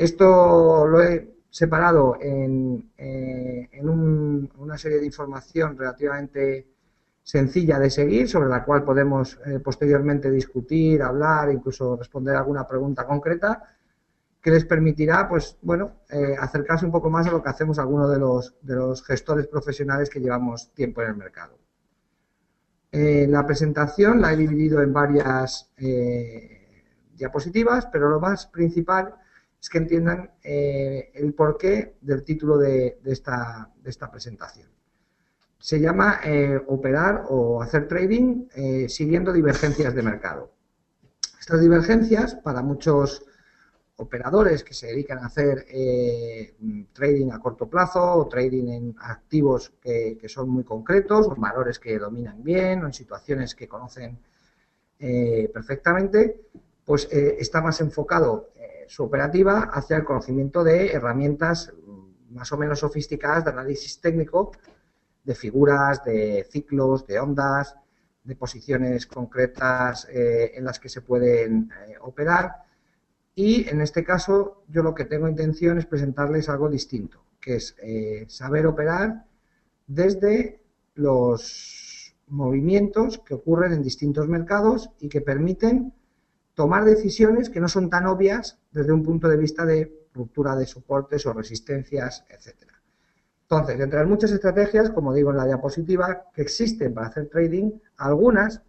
Esto lo he separado una serie de información relativamente sencilla de seguir, sobre la cual podemos posteriormente discutir, hablar, incluso responder alguna pregunta concreta, que les permitirá, pues, bueno, acercarse un poco más a lo que hacemos algunos de los gestores profesionales que llevamos tiempo en el mercado. La presentación la he dividido en varias diapositivas, pero lo más principal es que entiendan el porqué del título de esta presentación. Se llama operar o hacer trading siguiendo divergencias de mercado. Estas divergencias, para muchos operadores que se dedican a hacer trading a corto plazo o trading en activos que son muy concretos, o en valores que dominan bien o en situaciones que conocen perfectamente, pues está más enfocado su operativa hacia el conocimiento de herramientas más o menos sofisticadas de análisis técnico, de figuras, de ciclos, de ondas, de posiciones concretas en las que se pueden operar. Y en este caso yo lo que tengo intención es presentarles algo distinto, que es saber operar desde los movimientos que ocurren en distintos mercados y que permiten tomar decisiones que no son tan obvias desde un punto de vista de ruptura de soportes o resistencias, etcétera. Entonces, entre las muchas estrategias, como digo en la diapositiva, que existen para hacer trading, algunas,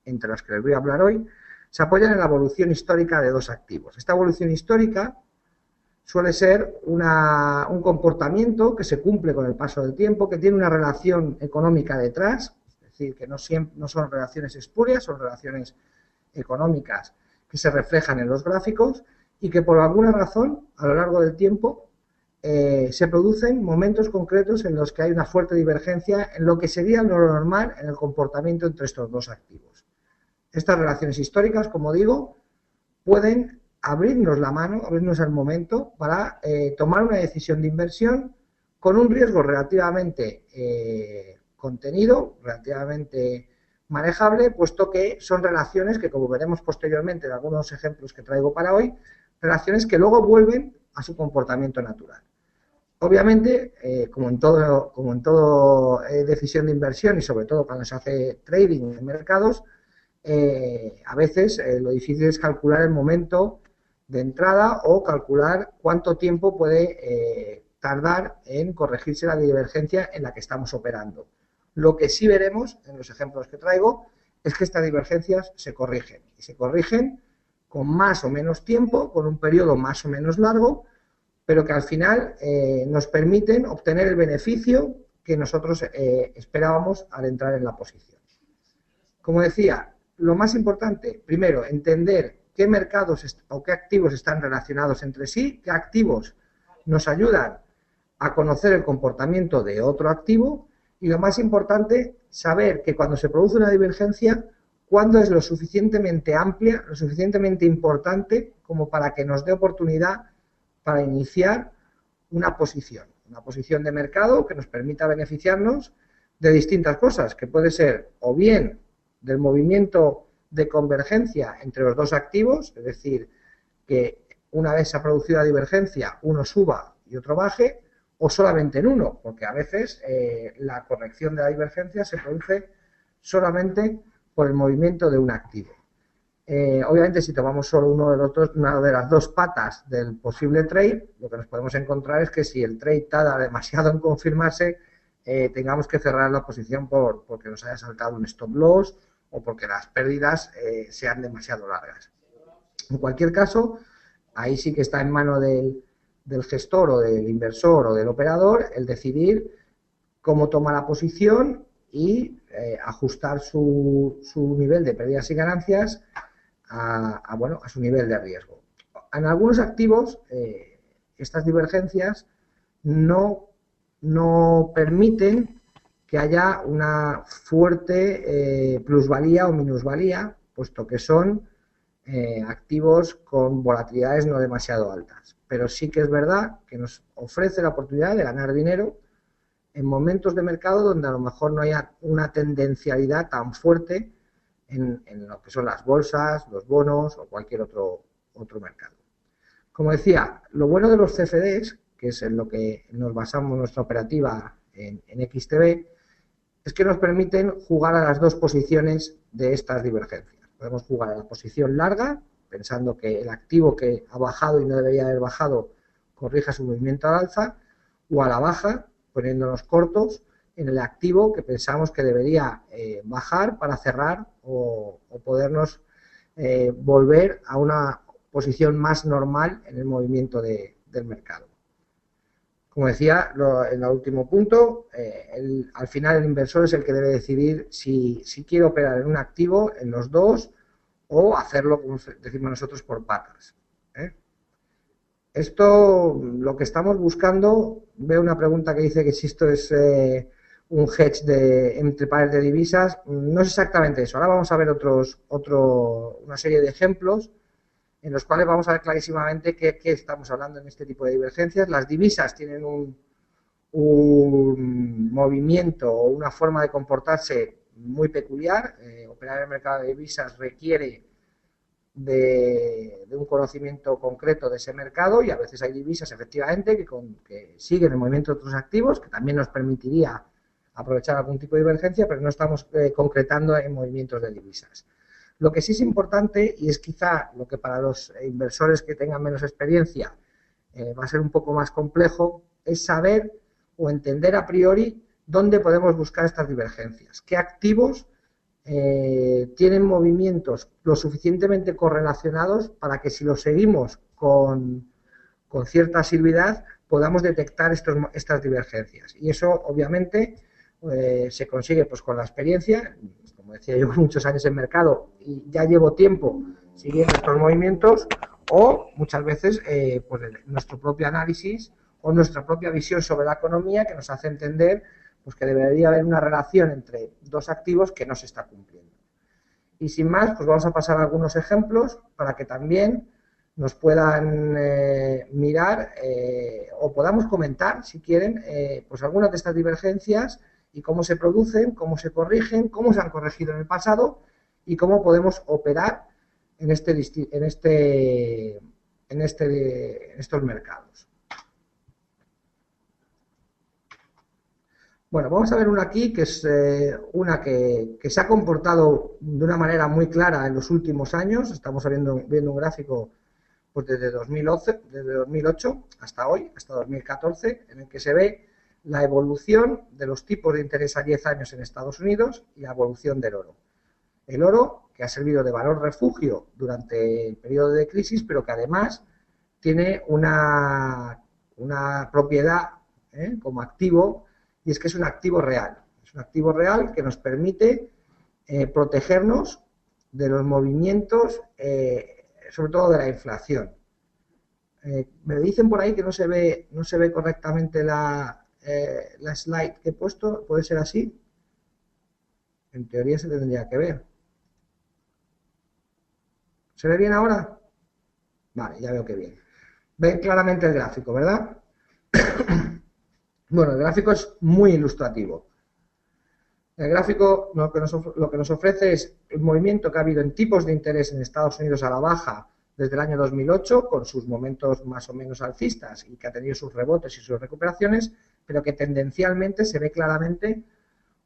entre las que les voy a hablar hoy, se apoyan en la evolución histórica de dos activos. Esta evolución histórica suele ser un comportamiento que se cumple con el paso del tiempo, que tiene una relación económica detrás, es decir, que no son relaciones espurias, son relaciones económicas que se reflejan en los gráficos y que por alguna razón, a lo largo del tiempo, se producen momentos concretos en los que hay una fuerte divergencia en lo que sería lo normal en el comportamiento entre estos dos activos. Estas relaciones históricas, como digo, pueden abrirnos la mano, abrirnos el momento para tomar una decisión de inversión con un riesgo relativamente contenido, relativamente manejable, puesto que son relaciones que, como veremos posteriormente en algunos ejemplos que traigo para hoy, relaciones que luego vuelven a su comportamiento natural. Obviamente, como en todo decisión de inversión y sobre todo cuando se hace trading en mercados, a veces lo difícil es calcular el momento de entrada o calcular cuánto tiempo puede tardar en corregirse la divergencia en la que estamos operando. Lo que sí veremos en los ejemplos que traigo es que estas divergencias se corrigen y se corrigen con más o menos tiempo, con un periodo más o menos largo, pero que al final nos permiten obtener el beneficio que nosotros esperábamos al entrar en la posición. Como decía, lo más importante, primero, entender qué mercados o qué activos están relacionados entre sí, qué activos nos ayudan a conocer el comportamiento de otro activo y, lo más importante, saber que cuando se produce una divergencia, cuándo es lo suficientemente amplia, lo suficientemente importante como para que nos dé oportunidad para iniciar una posición de mercado que nos permita beneficiarnos de distintas cosas, que puede ser o bien del movimiento de convergencia entre los dos activos, es decir, que una vez se ha producido la divergencia, uno suba y otro baje, o solamente en uno, porque a veces la corrección de la divergencia se produce solamente por el movimiento de un activo. Obviamente, si tomamos solo una de las dos patas del posible trade, lo que nos podemos encontrar es que si el trade tarda demasiado en confirmarse, tengamos que cerrar la posición porque nos haya saltado un stop loss o porque las pérdidas sean demasiado largas. En cualquier caso, ahí sí que está en mano del gestor o del inversor o del operador el decidir cómo toma la posición y ajustar su nivel de pérdidas y ganancias a su nivel de riesgo. En algunos activos, estas divergencias no permiten que haya una fuerte plusvalía o minusvalía, puesto que son activos con volatilidades no demasiado altas. Pero sí que es verdad que nos ofrece la oportunidad de ganar dinero en momentos de mercado donde a lo mejor no haya una tendencialidad tan fuerte en lo que son las bolsas, los bonos o cualquier otro mercado. Como decía, lo bueno de los CFDs, que es en lo que nos basamos nuestra operativa en XTB, es que nos permiten jugar a las dos posiciones de estas divergencias. Podemos jugar a la posición larga, pensando que el activo que ha bajado y no debería haber bajado corrija su movimiento al alza, o a la baja, poniéndonos cortos en el activo que pensamos que debería bajar para cerrar o podernos volver a una posición más normal en el movimiento del mercado. Como decía, en el último punto, al final el inversor es el que debe decidir si quiere operar en un activo, en los dos, o hacerlo, como decimos nosotros, por patas. Esto, lo que estamos buscando, veo una pregunta que dice que si esto es un hedge entre pares de divisas, no es exactamente eso. Ahora vamos a ver una serie de ejemplos en los cuales vamos a ver clarísimamente qué estamos hablando en este tipo de divergencias. Las divisas tienen un movimiento o una forma de comportarse muy peculiar. Operar en el mercado de divisas requiere de un conocimiento concreto de ese mercado, y a veces hay divisas efectivamente que siguen el movimiento de otros activos, que también nos permitiría aprovechar algún tipo de divergencia, pero no estamos concretando en movimientos de divisas. Lo que sí es importante, y es quizá lo que para los inversores que tengan menos experiencia va a ser un poco más complejo, es saber o entender a priori dónde podemos buscar estas divergencias, qué activos tienen movimientos lo suficientemente correlacionados para que si los seguimos con cierta asiduidad podamos detectar estas divergencias. Y eso obviamente se consigue pues con la experiencia. Como decía, llevo muchos años en mercado y ya llevo tiempo siguiendo estos movimientos, o muchas veces pues nuestro propio análisis o nuestra propia visión sobre la economía, que nos hace entender pues que debería haber una relación entre dos activos que no se está cumpliendo. Y sin más, pues vamos a pasar a algunos ejemplos para que también nos puedan mirar o podamos comentar, si quieren, pues algunas de estas divergencias y cómo se producen, cómo se corrigen, cómo se han corregido en el pasado y cómo podemos operar en estos mercados. Bueno, vamos a ver una aquí que es una que se ha comportado de una manera muy clara en los últimos años. Estamos viendo un gráfico pues desde 2008 hasta hoy, hasta 2014, en el que se ve la evolución de los tipos de interés a 10 años en Estados Unidos y la evolución del oro. El oro, que ha servido de valor refugio durante el periodo de crisis, pero que además tiene una propiedad como activo, y es que es un activo real. Es un activo real que nos permite protegernos de los movimientos, sobre todo de la inflación. Me dicen por ahí que no se ve correctamente la slide que he puesto. ¿Puede ser así? En teoría se tendría que ver. ¿Se ve bien ahora? Vale, ya veo que bien. Ven claramente el gráfico, ¿verdad? Bueno, el gráfico es muy ilustrativo. El gráfico lo que nos ofrece es el movimiento que ha habido en tipos de interés en Estados Unidos a la baja desde el año 2008, con sus momentos más o menos alcistas y que ha tenido sus rebotes y sus recuperaciones, pero que tendencialmente se ve claramente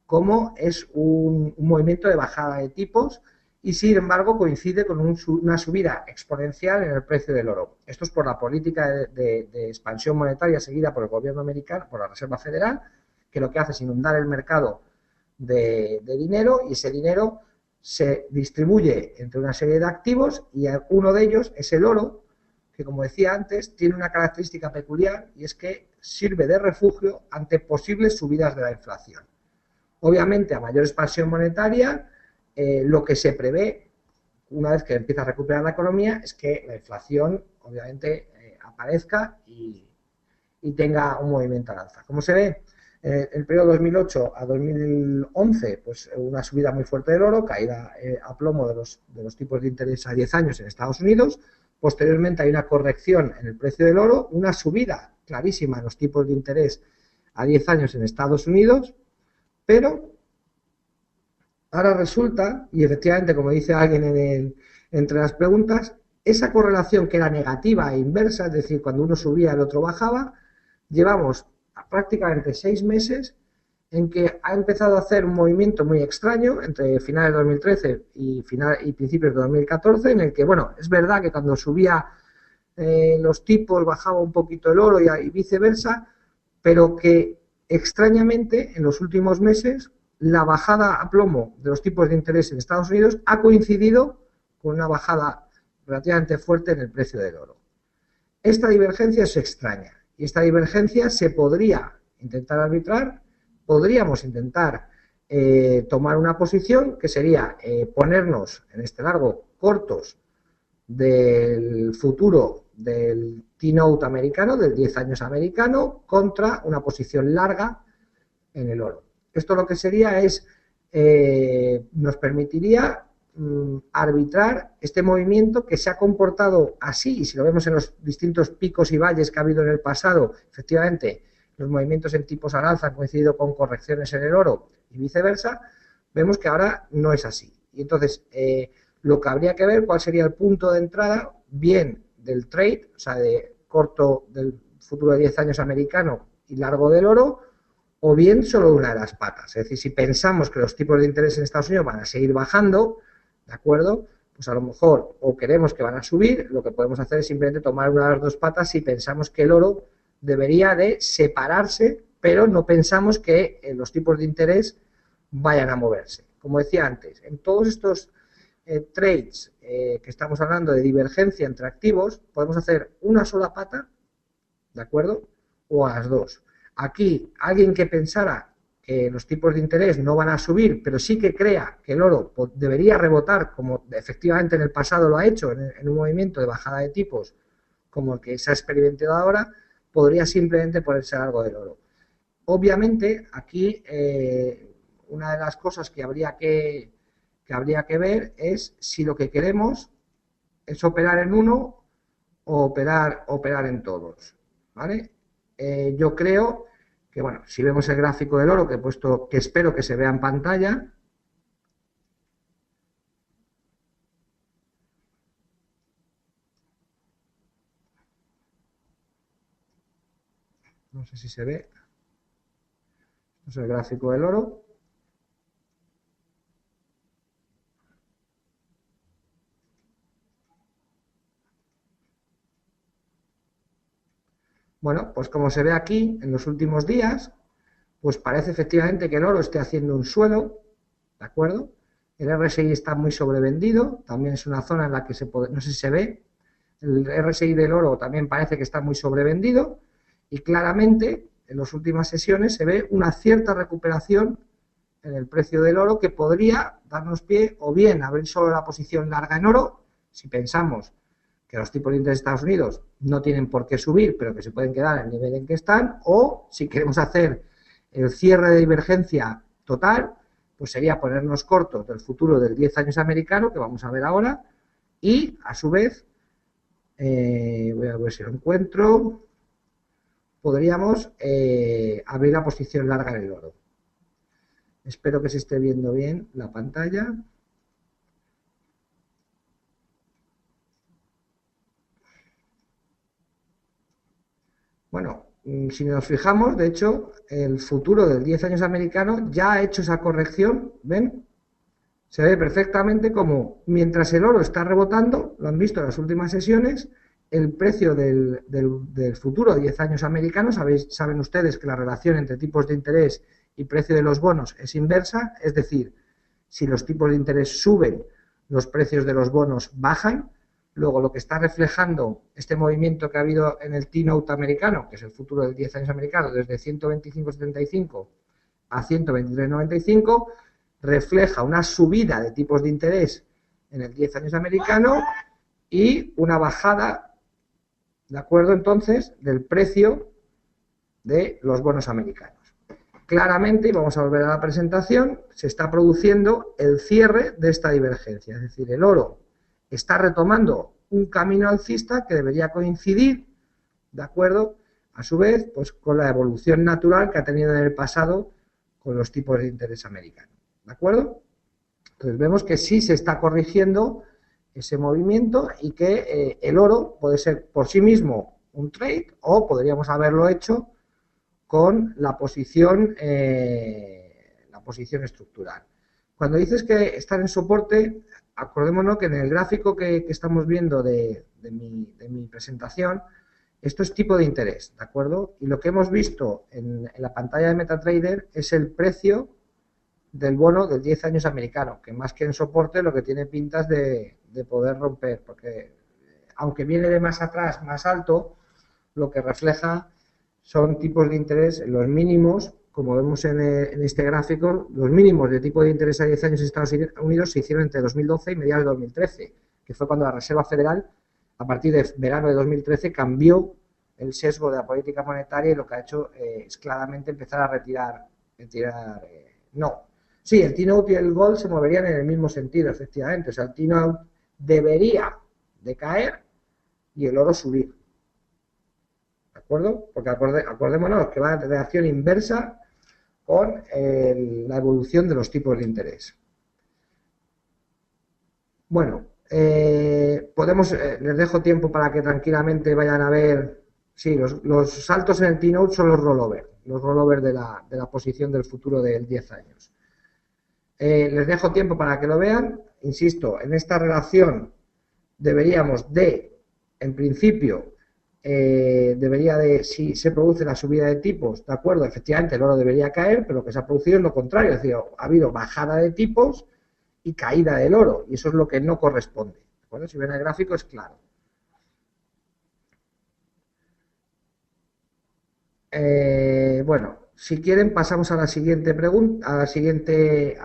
cómo es un movimiento de bajada de tipos, y sin embargo coincide con una subida exponencial en el precio del oro. Esto es por la política de expansión monetaria seguida por el gobierno americano, por la Reserva Federal, que lo que hace es inundar el mercado de dinero, y ese dinero se distribuye entre una serie de activos, y uno de ellos es el oro, que, como decía antes, tiene una característica peculiar, y es que sirve de refugio ante posibles subidas de la inflación. Obviamente, a mayor expansión monetaria, lo que se prevé, una vez que empieza a recuperar la economía, es que la inflación, obviamente, aparezca y tenga un movimiento al alza. Como se ve, el periodo 2008 a 2011, pues una subida muy fuerte del oro, caída a plomo de los tipos de interés a 10 años en Estados Unidos. Posteriormente hay una corrección en el precio del oro, una subida clarísima en los tipos de interés a 10 años en Estados Unidos, pero ahora resulta, y efectivamente, como dice alguien entre las preguntas, esa correlación que era negativa e inversa, es decir, cuando uno subía el otro bajaba, llevamos prácticamente 6 meses en que ha empezado a hacer un movimiento muy extraño entre finales de 2013 y principios de 2014, en el que, bueno, es verdad que cuando subía los tipos bajaba un poquito el oro y viceversa, pero que extrañamente en los últimos meses la bajada a plomo de los tipos de interés en Estados Unidos ha coincidido con una bajada relativamente fuerte en el precio del oro. Esta divergencia es extraña y esta divergencia se podría intentar arbitrar. Podríamos intentar tomar una posición que sería ponernos en este largo cortos del futuro del T-Note americano, del 10 años americano, contra una posición larga en el oro. Esto lo que sería es, nos permitiría arbitrar este movimiento que se ha comportado así, y si lo vemos en los distintos picos y valles que ha habido en el pasado, efectivamente, los movimientos en tipos al alza han coincidido con correcciones en el oro y viceversa, vemos que ahora no es así. Y entonces, lo que habría que ver cuál sería el punto de entrada, bien del trade, o sea, de corto del futuro de 10 años americano y largo del oro, o bien solo una de las patas. Es decir, si pensamos que los tipos de interés en Estados Unidos van a seguir bajando, ¿de acuerdo? Pues a lo mejor, o queremos que van a subir, lo que podemos hacer es simplemente tomar una de las dos patas si pensamos que el oro debería de separarse, pero no pensamos que los tipos de interés vayan a moverse. Como decía antes, en todos estos trades que estamos hablando de divergencia entre activos, podemos hacer una sola pata, ¿de acuerdo? O a las dos. Aquí, alguien que pensara que los tipos de interés no van a subir, pero sí que crea que el oro debería rebotar, como efectivamente en el pasado lo ha hecho, en un movimiento de bajada de tipos, como el que se ha experimentado ahora, podría simplemente ponerse a largo del oro. Obviamente, aquí una de las cosas que habría que ver es si lo que queremos es operar en uno o operar en todos, ¿vale? Yo creo que, bueno, si vemos el gráfico del oro que he puesto, que espero que se vea en pantalla, no sé si se ve, este es el gráfico del oro. Bueno, pues como se ve aquí, en los últimos días, pues parece efectivamente que el oro esté haciendo un suelo, ¿de acuerdo? El RSI está muy sobrevendido, también es una zona en la que se puede, no sé si se ve, el RSI del oro también parece que está muy sobrevendido y claramente en las últimas sesiones se ve una cierta recuperación en el precio del oro que podría darnos pie o bien a abrir solo la posición larga en oro, si pensamos que los tipos de interés de Estados Unidos no tienen por qué subir, pero que se pueden quedar en el nivel en que están, o si queremos hacer el cierre de divergencia total, pues sería ponernos cortos del futuro del 10 años americano, que vamos a ver ahora, y a su vez, voy a ver si lo encuentro, podríamos abrir la posición larga en el oro. Espero que se esté viendo bien la pantalla. Bueno, si nos fijamos, de hecho, el futuro del 10 años americano ya ha hecho esa corrección, ¿ven? Se ve perfectamente como mientras el oro está rebotando, lo han visto en las últimas sesiones, el precio del futuro de 10 años americano, saben ustedes que la relación entre tipos de interés y precio de los bonos es inversa, es decir, si los tipos de interés suben, los precios de los bonos bajan. Luego, lo que está reflejando este movimiento que ha habido en el T-Note americano, que es el futuro del 10 años americano, desde 125,75 a 123,95, refleja una subida de tipos de interés en el 10 años americano y una bajada, ¿de acuerdo? Entonces, del precio de los bonos americanos. Claramente, y vamos a volver a la presentación, se está produciendo el cierre de esta divergencia, es decir, el oro está retomando un camino alcista que debería coincidir, ¿de acuerdo? A su vez, pues con la evolución natural que ha tenido en el pasado con los tipos de interés americanos, ¿de acuerdo? Entonces vemos que sí se está corrigiendo ese movimiento y que el oro puede ser por sí mismo un trade o podríamos haberlo hecho con la posición estructural. Cuando dices que están en soporte, acordémonos que en el gráfico que estamos viendo de mi presentación, esto es tipo de interés, ¿de acuerdo? Y lo que hemos visto en la pantalla de MetaTrader es el precio del bono de 10 años americano, que más que en soporte lo que tiene pintas de poder romper, porque aunque viene de más atrás, más alto, lo que refleja son tipos de interés, los mínimos, como vemos en este gráfico, los mínimos de tipo de interés a 10 años en Estados Unidos se hicieron entre 2012 y mediados de 2013, que fue cuando la Reserva Federal, a partir de verano de 2013, cambió el sesgo de la política monetaria y lo que ha hecho es claramente empezar a retirar no. Sí, el T-Note y el Gold se moverían en el mismo sentido, efectivamente. O sea, el T-Note debería de caer y el oro subir. ¿De acuerdo? Porque acordémonos que va en reacción inversa con la evolución de los tipos de interés. Bueno, les dejo tiempo para que tranquilamente vayan a ver. Sí, los saltos en el T-Note son los rollovers de la posición del futuro del 10 años. Les dejo tiempo para que lo vean. Insisto, en esta relación deberíamos de, en principio, si se produce la subida de tipos, de acuerdo, efectivamente el oro debería caer, pero lo que se ha producido es lo contrario, es decir, ha habido bajada de tipos y caída del oro, y eso es lo que no corresponde. ¿De acuerdo? Si ven el gráfico es claro. Bueno, si quieren pasamos a la siguiente pregunta, a la siguiente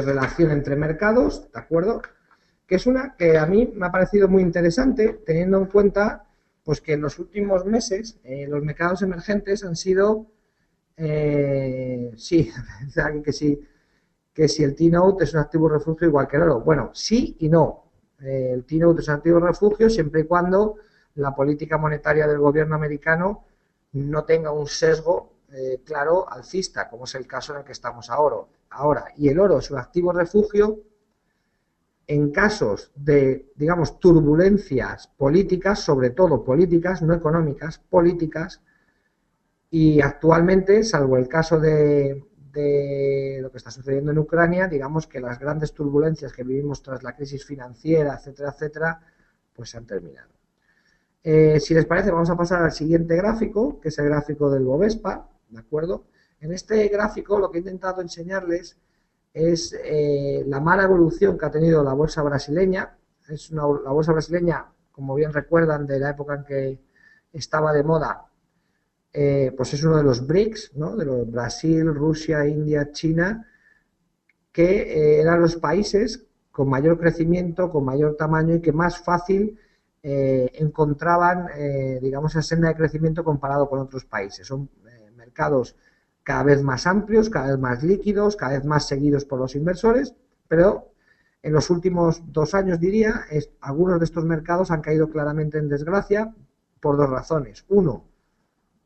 relación entre mercados, ¿de acuerdo? Que es una que a mí me ha parecido muy interesante, teniendo en cuenta pues que en los últimos meses los mercados emergentes han sido, sí, alguien que si el T-Note es un activo refugio igual que el oro. Bueno, sí y no. El T-Note es un activo refugio siempre y cuando la política monetaria del gobierno americano no tenga un sesgo claro alcista, como es el caso en el que estamos ahora. Y el oro es un activo refugio en casos de, digamos, turbulencias políticas, sobre todo políticas, no económicas, políticas, y actualmente, salvo el caso de lo que está sucediendo en Ucrania, digamos que las grandes turbulencias que vivimos tras la crisis financiera, etcétera, pues se han terminado. Si les parece, vamos a pasar al siguiente gráfico, que es el gráfico del Bovespa, ¿de acuerdo? En este gráfico lo que he intentado enseñarles es la mala evolución que ha tenido la bolsa brasileña. La bolsa brasileña, como bien recuerdan, de la época en que estaba de moda, pues es uno de los BRICS, ¿no? De los Brasil, Rusia, India, China, que eran los países con mayor crecimiento, con mayor tamaño y que más fácil encontraban, digamos, esa senda de crecimiento comparado con otros países. Son mercados cada vez más amplios, cada vez más líquidos, cada vez más seguidos por los inversores, pero en los últimos 2 años, diría, algunos de estos mercados han caído claramente en desgracia por 2 razones. Uno,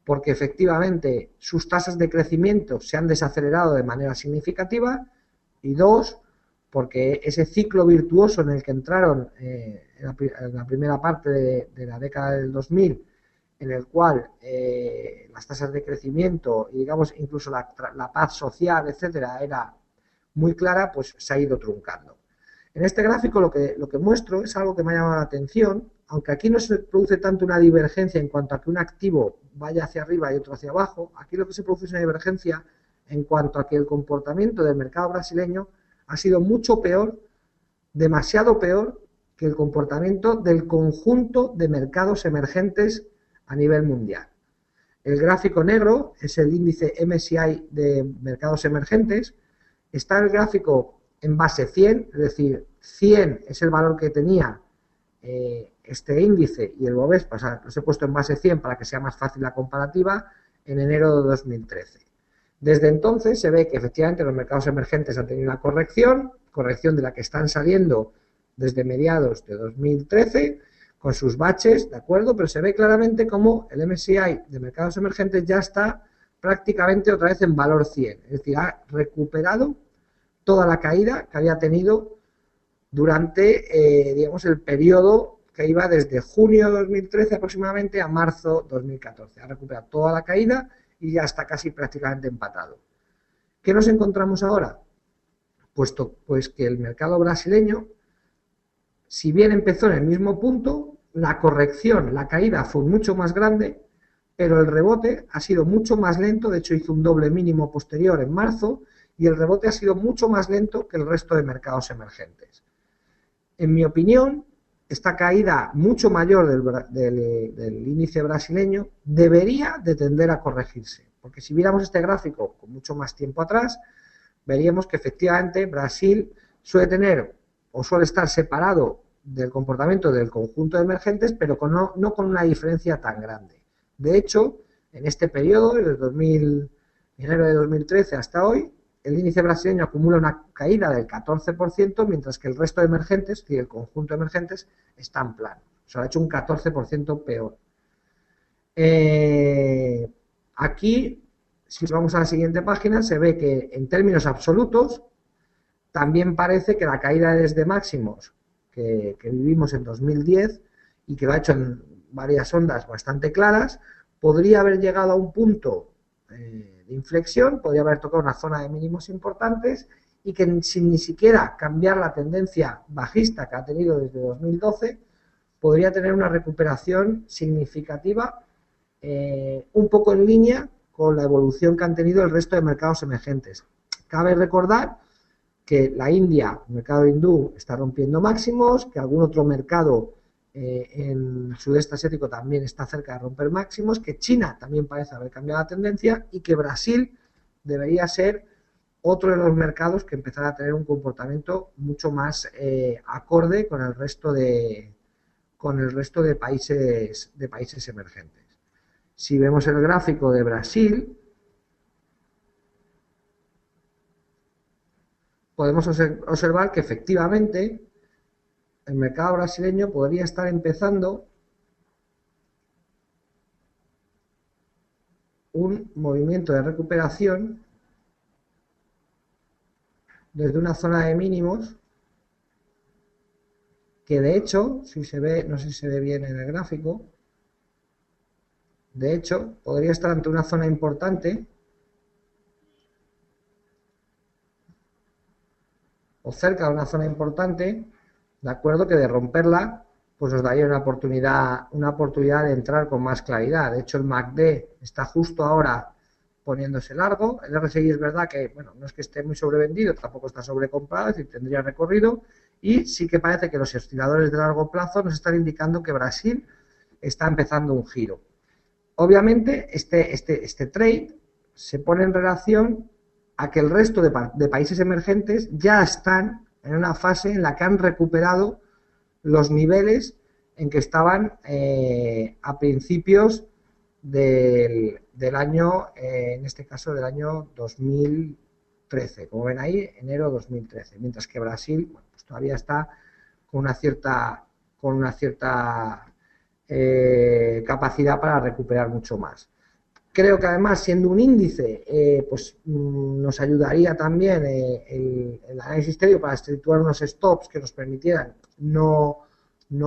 porque efectivamente sus tasas de crecimiento se han desacelerado de manera significativa, y 2, porque ese ciclo virtuoso en el que entraron en la primera parte de la década del 2000, en el cual las tasas de crecimiento y, digamos, incluso la paz social, etcétera, era muy clara, pues se ha ido truncando. En este gráfico lo que muestro es algo que me ha llamado la atención, aunque aquí no se produce tanto una divergencia en cuanto a que un activo vaya hacia arriba y otro hacia abajo, aquí lo que se produce es una divergencia en cuanto a que el comportamiento del mercado brasileño ha sido mucho peor, demasiado peor, que el comportamiento del conjunto de mercados emergentes a nivel mundial. El gráfico negro es el índice MSCI de mercados emergentes. Está el gráfico en base 100, es decir, 100 es el valor que tenía este índice y el Bovespa, o sea, los he puesto en base 100 para que sea más fácil la comparativa, en enero de 2013. Desde entonces se ve que efectivamente los mercados emergentes han tenido una corrección de la que están saliendo desde mediados de 2013, con sus baches, ¿de acuerdo? Pero se ve claramente como el MSCI de mercados emergentes ya está prácticamente otra vez en valor 100, es decir, ha recuperado toda la caída que había tenido durante, digamos, el periodo que iba desde junio de 2013 aproximadamente a marzo 2014. Ha recuperado toda la caída y ya está casi prácticamente empatado. ¿Qué nos encontramos ahora? Pues que el mercado brasileño, si bien empezó en el mismo punto, la corrección, la caída fue mucho más grande, pero el rebote ha sido mucho más lento. De hecho, hizo un doble mínimo posterior en marzo y el rebote ha sido mucho más lento que el resto de mercados emergentes. En mi opinión, esta caída mucho mayor del índice brasileño debería de tender a corregirse, porque si viéramos este gráfico con mucho más tiempo atrás, veríamos que efectivamente Brasil suele tener o suele estar separado del comportamiento del conjunto de emergentes, pero no con una diferencia tan grande. De hecho, en este periodo, desde enero de 2013 hasta hoy, el índice brasileño acumula una caída del 14%, mientras que el resto de emergentes, y el conjunto de emergentes, está en plano. O sea, ha hecho un 14% peor. Aquí, si vamos a la siguiente página, se ve que en términos absolutos también parece que la caída desde máximos que vivimos en 2010 y que lo ha hecho en varias ondas bastante claras, podría haber llegado a un punto de inflexión, podría haber tocado una zona de mínimos importantes y que sin ni siquiera cambiar la tendencia bajista que ha tenido desde 2012, podría tener una recuperación significativa, un poco en línea con la evolución que han tenido el resto de mercados emergentes. Cabe recordar que la India, el mercado hindú, está rompiendo máximos, que algún otro mercado en el sudeste asiático también está cerca de romper máximos, que China también parece haber cambiado la tendencia y que Brasil debería ser otro de los mercados que empezará a tener un comportamiento mucho más acorde con el resto de países emergentes. Si vemos el gráfico de Brasil, podemos observar que efectivamente el mercado brasileño podría estar empezando un movimiento de recuperación desde una zona de mínimos que, de hecho, si se ve, no sé si se ve bien en el gráfico, de hecho, podría estar ante una zona importante o cerca de una zona importante, de acuerdo, que de romperla pues nos daría una oportunidad de entrar con más claridad. De hecho, el MACD está justo ahora poniéndose largo. El RSI es verdad que, bueno, no es que esté muy sobrevendido, tampoco está sobrecomprado, es decir, tendría recorrido, y sí que parece que los osciladores de largo plazo nos están indicando que Brasil está empezando un giro. Obviamente, este trade se pone en relación a que el resto de países emergentes ya están en una fase en la que han recuperado los niveles en que estaban a principios del año, en este caso del año 2013, como ven ahí, enero 2013, mientras que Brasil, bueno, pues todavía está con una cierta capacidad para recuperar mucho más. Creo que además, siendo un índice, pues nos ayudaría también el análisis técnico para situar unos stops que nos permitieran no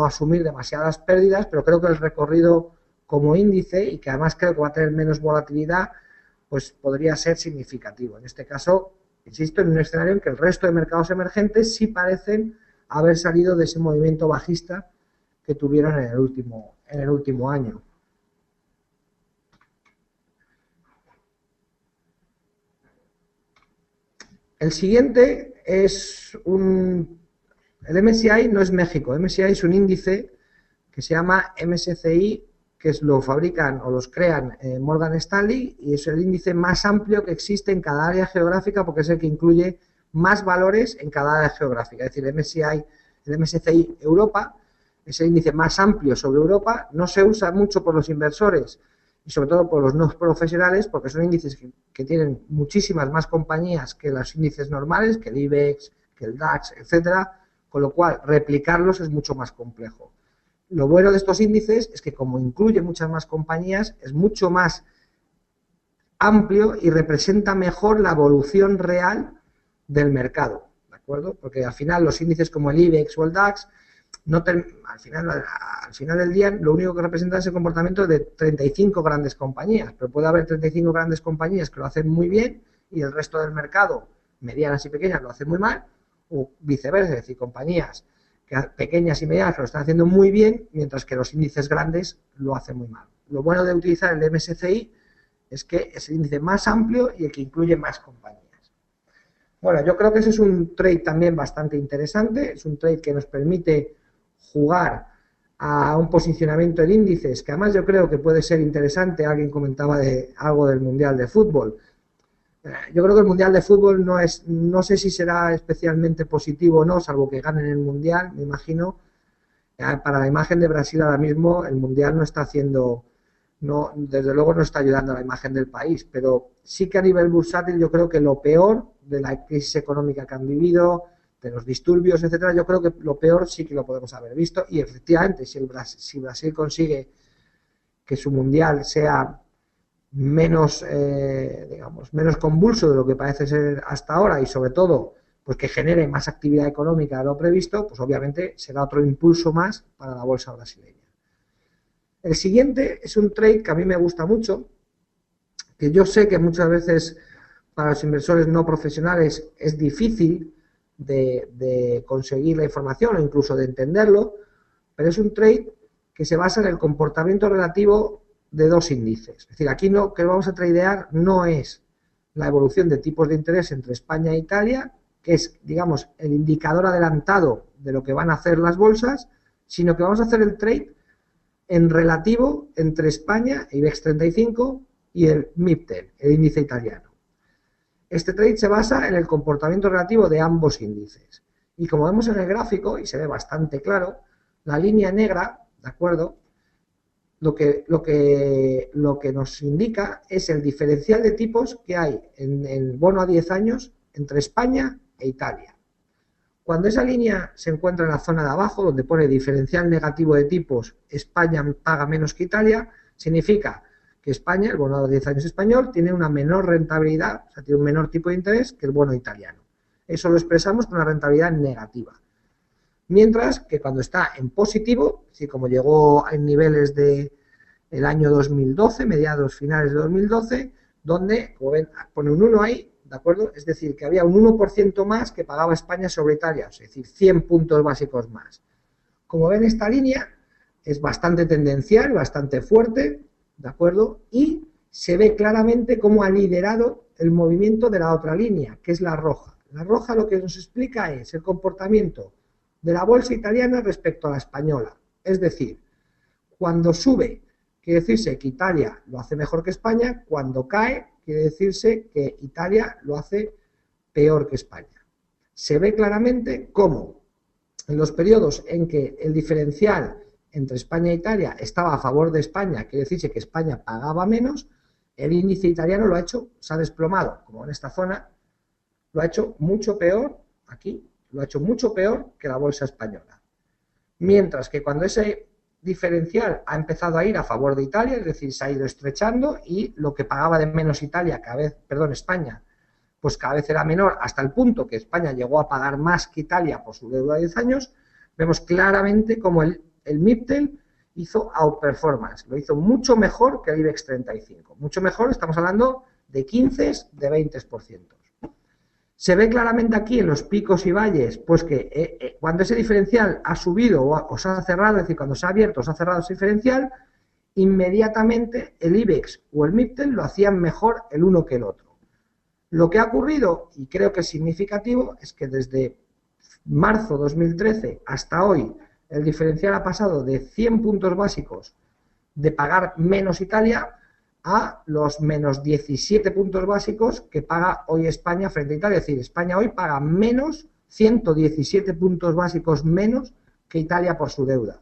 asumir demasiadas pérdidas, pero creo que el recorrido como índice, y que además creo que va a tener menos volatilidad, pues podría ser significativo. En este caso, insisto, en un escenario en que el resto de mercados emergentes sí parecen haber salido de ese movimiento bajista que tuvieron en el último año. El siguiente es el MSCI no es México, el MSCI es un índice que se llama MSCI, que lo fabrican o los crean Morgan Stanley, y es el índice más amplio que existe en cada área geográfica porque es el que incluye más valores en cada área geográfica. Es decir, el MSCI Europa es el índice más amplio sobre Europa, no se usa mucho por los inversores y sobre todo por los no profesionales, porque son índices que tienen muchísimas más compañías que los índices normales, que el IBEX, que el DAX, etcétera, con lo cual replicarlos es mucho más complejo. Lo bueno de estos índices es que, como incluye muchas más compañías, es mucho más amplio y representa mejor la evolución real del mercado, ¿de acuerdo? Porque al final los índices como el IBEX o el DAX, al final del día lo único que representa es el comportamiento de 35 grandes compañías, pero puede haber 35 grandes compañías que lo hacen muy bien y el resto del mercado, medianas y pequeñas, lo hacen muy mal, o viceversa, es decir, compañías pequeñas y medianas que lo están haciendo muy bien, mientras que los índices grandes lo hacen muy mal. Lo bueno de utilizar el MSCI es que es el índice más amplio y el que incluye más compañías. Bueno, yo creo que ese es un trade también bastante interesante, es un trade que nos permite jugar a un posicionamiento en índices, que además yo creo que puede ser interesante. Alguien comentaba algo del Mundial de Fútbol. Yo creo que el Mundial de Fútbol no sé si será especialmente positivo o no, salvo que ganen el Mundial, me imagino. Para la imagen de Brasil ahora mismo el Mundial no está haciendo, desde luego no está ayudando a la imagen del país, pero sí que a nivel bursátil yo creo que lo peor de la crisis económica que han vivido, de los disturbios, etcétera, yo creo que lo peor sí que lo podemos haber visto, y efectivamente si Brasil consigue que su Mundial sea menos, digamos, menos convulso de lo que parece ser hasta ahora, y sobre todo pues que genere más actividad económica de lo previsto, pues obviamente será otro impulso más para la bolsa brasileña. El siguiente es un trade que a mí me gusta mucho, que yo sé que muchas veces para los inversores no profesionales es difícil de conseguir la información o incluso de entenderlo, pero es un trade que se basa en el comportamiento relativo de dos índices. Es decir, aquí lo que vamos a tradear no es la evolución de tipos de interés entre España e Italia, que es, digamos, el indicador adelantado de lo que van a hacer las bolsas, sino que vamos a hacer el trade en relativo entre España, IBEX 35, y el MIPTEL, el índice italiano. Este trade se basa en el comportamiento relativo de ambos índices. Y como vemos en el gráfico, y se ve bastante claro, la línea negra, ¿de acuerdo?, lo que nos indica es el diferencial de tipos que hay en el bono a 10 años entre España e Italia. Cuando esa línea se encuentra en la zona de abajo, donde pone diferencial negativo de tipos, España paga menos que Italia, significa que España, el bono a 10 años español, tiene una menor rentabilidad, o sea, tiene un menor tipo de interés que el bono italiano. Eso lo expresamos con una rentabilidad negativa. Mientras que cuando está en positivo, si como llegó en niveles del año 2012, mediados finales de 2012, donde, como ven, pone un 1 ahí, ¿de acuerdo? Es decir, que había un 1% más que pagaba España sobre Italia, es decir, 100 puntos básicos más. Como ven, esta línea es bastante tendencial, bastante fuerte, ¿de acuerdo? Y se ve claramente cómo ha liderado el movimiento de la otra línea, que es la roja. La roja lo que nos explica es el comportamiento de la bolsa italiana respecto a la española. Es decir, cuando sube, quiere decirse que Italia lo hace mejor que España, cuando cae, quiere decirse que Italia lo hace peor que España. Se ve claramente cómo en los periodos en que el diferencial entre España e Italia estaba a favor de España, quiere decirse que España pagaba menos, el índice italiano lo ha hecho, se ha desplomado, como en esta zona, lo ha hecho mucho peor, aquí, lo ha hecho mucho peor que la bolsa española. Mientras que cuando ese diferencial ha empezado a ir a favor de Italia, es decir, se ha ido estrechando y lo que pagaba de menos España, pues cada vez era menor hasta el punto que España llegó a pagar más que Italia por su deuda de 10 años, vemos claramente como el MIPTEL hizo outperformance, lo hizo mucho mejor que el IBEX 35, mucho mejor, estamos hablando de 15, de 20%. Se ve claramente aquí en los picos y valles, pues que cuando ese diferencial ha subido o se ha cerrado, es decir, cuando se ha abierto o se ha cerrado ese diferencial, inmediatamente el IBEX o el MIPTEL lo hacían mejor el uno que el otro. Lo que ha ocurrido, y creo que es significativo, es que desde marzo 2013 hasta hoy, el diferencial ha pasado de 100 puntos básicos de pagar menos Italia a los menos 17 puntos básicos que paga hoy España frente a Italia. Es decir, España hoy paga menos, 117 puntos básicos menos que Italia por su deuda.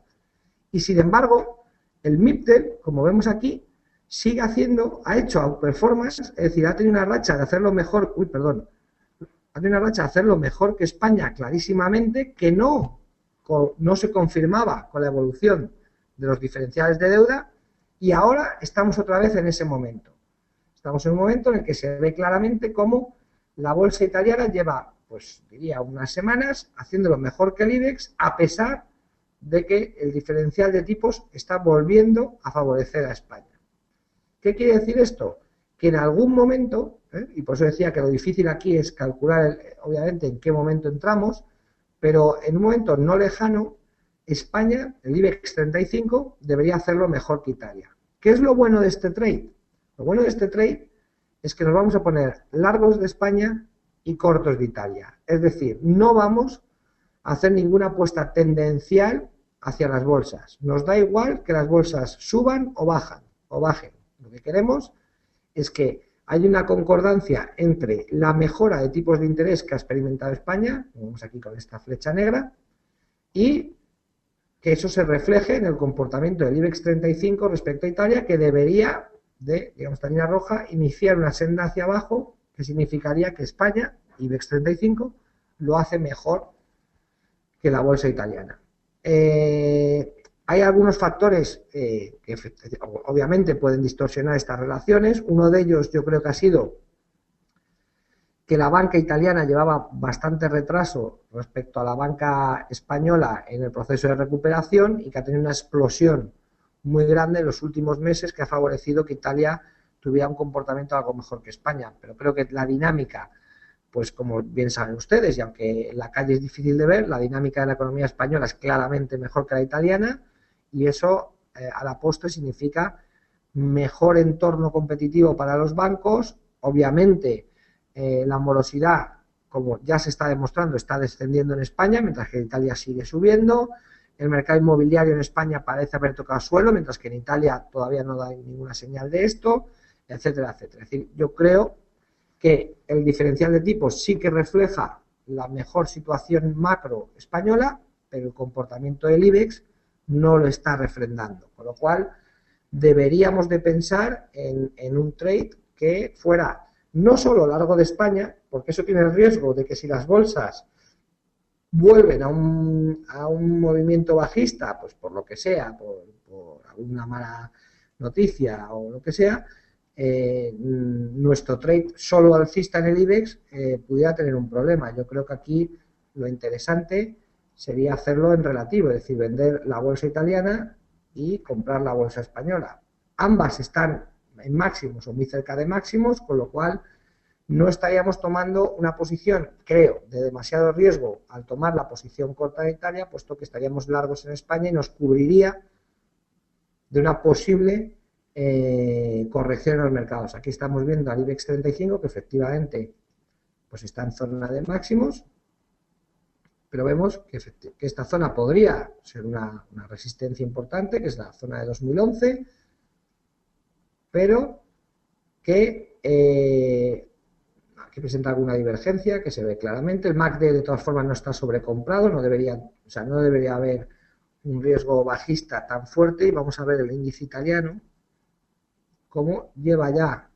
Y sin embargo, el MIPTEL, como vemos aquí, sigue haciendo, ha hecho outperformance, es decir, ha tenido una racha de hacerlo mejor, ha tenido una racha de hacerlo mejor que España clarísimamente, que no se confirmaba con la evolución de los diferenciales de deuda. Y ahora estamos otra vez en ese momento. Estamos en un momento en el que se ve claramente cómo la bolsa italiana lleva pues diría unas semanas, haciéndolo mejor que el IBEX, a pesar de que el diferencial de tipos está volviendo a favorecer a España. ¿Qué quiere decir esto? Que en algún momento, y por eso decía que lo difícil aquí es calcular, obviamente, en qué momento entramos, pero en un momento no lejano, España, el IBEX 35, debería hacerlo mejor que Italia. ¿Qué es lo bueno de este trade? Lo bueno de este trade es que nos vamos a poner largos de España y cortos de Italia. Es decir, no vamos a hacer ninguna apuesta tendencial hacia las bolsas. Nos da igual que las bolsas suban o bajen. Lo que queremos es que hay una concordancia entre la mejora de tipos de interés que ha experimentado España, como vemos aquí con esta flecha negra, y que eso se refleje en el comportamiento del IBEX 35 respecto a Italia, que debería de, digamos, esta línea roja, iniciar una senda hacia abajo, que significaría que España, IBEX 35, lo hace mejor que la bolsa italiana. Hay algunos factores que obviamente pueden distorsionar estas relaciones. Uno de ellos yo creo que ha sido que la banca italiana llevaba bastante retraso respecto a la banca española en el proceso de recuperación y que ha tenido una explosión muy grande en los últimos meses que ha favorecido que Italia tuviera un comportamiento algo mejor que España. Pero creo que la dinámica, pues como bien saben ustedes, y aunque en la calle es difícil de ver, la dinámica de la economía española es claramente mejor que la italiana y eso a la postre significa mejor entorno competitivo para los bancos. Obviamente la morosidad, como ya se está demostrando, está descendiendo en España, mientras que en Italia sigue subiendo. El mercado inmobiliario en España parece haber tocado suelo, mientras que en Italia todavía no da ninguna señal de esto, etcétera, etcétera. Es decir, yo creo que el diferencial de tipos sí que refleja la mejor situación macro española, pero el comportamiento del IBEX no lo está refrendando. Con lo cual, deberíamos de pensar en un trade que fuera no solo largo de España, porque eso tiene el riesgo de que si las bolsas vuelven a un movimiento bajista, pues por lo que sea, por alguna mala noticia o lo que sea, nuestro trade solo alcista en el IBEX pudiera tener un problema. Yo creo que aquí lo interesante sería hacerlo en relativo, es decir, vender la bolsa italiana y comprar la bolsa española. Ambas están en máximos o muy cerca de máximos, con lo cual no estaríamos tomando una posición, creo, de demasiado riesgo al tomar la posición corta de Italia, puesto que estaríamos largos en España y nos cubriría de una posible corrección en los mercados. Aquí estamos viendo al IBEX 35 que efectivamente pues está en zona de máximos, pero vemos que esta zona podría ser una resistencia importante, que es la zona de 2011, pero que aquí presenta alguna divergencia que se ve claramente. El MACD de todas formas no está sobrecomprado, no debería haber un riesgo bajista tan fuerte. Y vamos a ver el índice italiano cómo lleva ya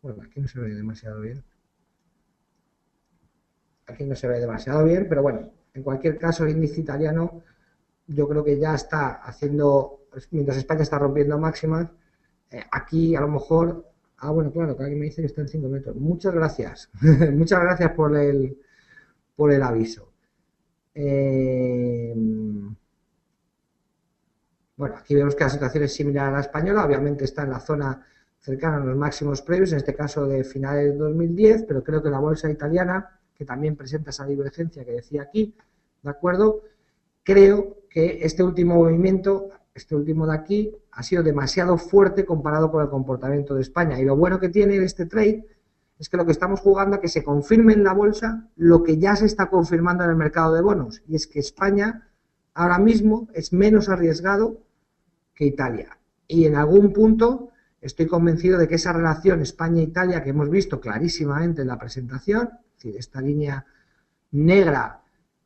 Bueno, aquí no se ve demasiado bien. Aquí no se ve demasiado bien, pero bueno, en cualquier caso el índice italiano yo creo que ya está haciendo, mientras España está rompiendo máximas, aquí a lo mejor, bueno, claro, que alguien me dice que está en 5 metros. Muchas gracias, muchas gracias por el aviso. Bueno, aquí vemos que la situación es similar a la española, obviamente está en la zona cercana a los máximos previos, en este caso de finales de 2010, pero creo que la bolsa italiana, que también presenta esa divergencia que decía aquí, ¿de acuerdo? Creo que este último movimiento, este último de aquí, ha sido demasiado fuerte comparado con el comportamiento de España. Y lo bueno que tiene este trade es que lo que estamos jugando a que se confirme en la bolsa lo que ya se está confirmando en el mercado de bonos, y es que España ahora mismo es menos arriesgado que Italia. Y en algún punto estoy convencido de que esa relación España-Italia que hemos visto clarísimamente en la presentación, es decir, esta línea negra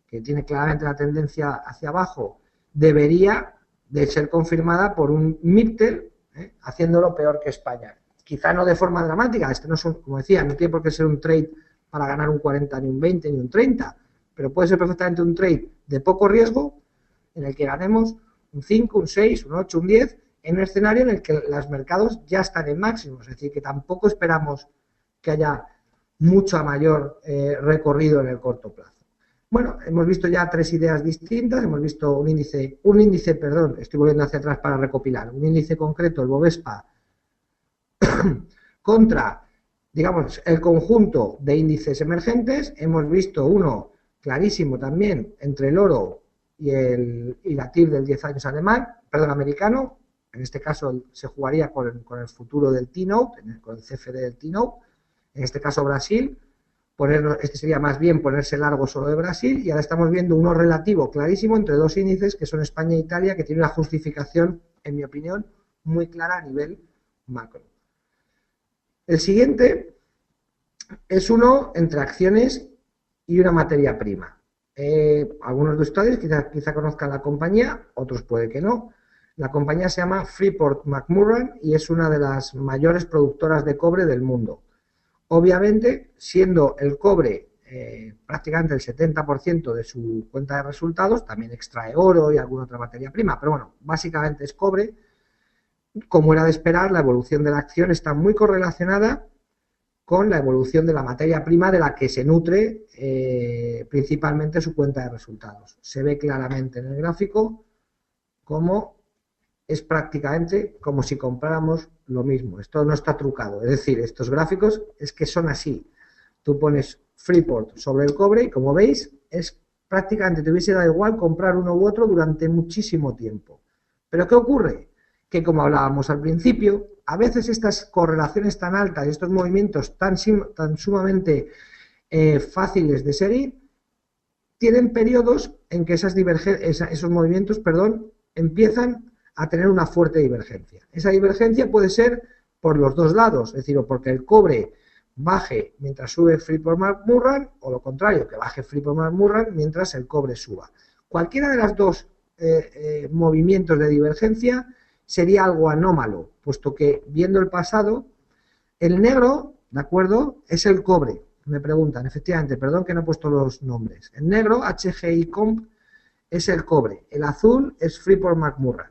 que tiene claramente la tendencia hacia abajo, debería de ser confirmada por un MIPTEL haciéndolo peor que España. quizá no de forma dramática, este no es como decía, no tiene por qué ser un trade para ganar un 40, ni un 20, ni un 30, pero puede ser perfectamente un trade de poco riesgo en el que ganemos un 5, un 6, un 8, un 10, en un escenario en el que los mercados ya están en máximos, es decir, que tampoco esperamos que haya mucho mayor recorrido en el corto plazo. Bueno, hemos visto ya 3 ideas distintas, hemos visto un índice, estoy volviendo hacia atrás para recopilar, un índice concreto, el Bovespa, contra, digamos, el conjunto de índices emergentes. Hemos visto uno clarísimo también entre el oro y la TIR del 10 años americano. En este caso se jugaría con el futuro del T-Note, con el CFD del T-Note. En este caso Brasil. Este sería más bien ponerse largo solo de Brasil, y ahora estamos viendo uno relativo clarísimo entre dos índices que son España e Italia, que tiene una justificación, en mi opinión, muy clara a nivel macro. El siguiente es uno entre acciones y una materia prima. Algunos de ustedes quizá conozcan la compañía, otros puede que no. La compañía se llama Freeport-McMoRan y es una de las mayores productoras de cobre del mundo. Obviamente, siendo el cobre prácticamente el 70% de su cuenta de resultados, también extrae oro y alguna otra materia prima, pero bueno, básicamente es cobre. Como era de esperar, la evolución de la acción está muy correlacionada con la evolución de la materia prima de la que se nutre principalmente su cuenta de resultados. Se ve claramente en el gráfico cómo es prácticamente como si compráramos lo mismo. Esto no está trucado, es decir, estos gráficos es que son así. Tú pones Freeport sobre el cobre y, como veis, es prácticamente, te hubiese dado igual comprar uno u otro durante muchísimo tiempo. ¿Pero qué ocurre? Que, como hablábamos al principio, a veces estas correlaciones tan altas y estos movimientos tan sumamente fáciles de seguir, tienen periodos en que esos movimientos empiezan a tener una fuerte divergencia. Esa divergencia puede ser por los dos lados, es decir, o porque el cobre baje mientras sube Freeport-McMoRan, o lo contrario, que baje Freeport-McMoRan mientras el cobre suba. Cualquiera de los dos movimientos de divergencia sería algo anómalo, puesto que, viendo el pasado, el negro, ¿de acuerdo?, es el cobre. Me preguntan, efectivamente, perdón que no he puesto los nombres. El negro, HGI Comp, es el cobre. El azul es Freeport-McMoRan.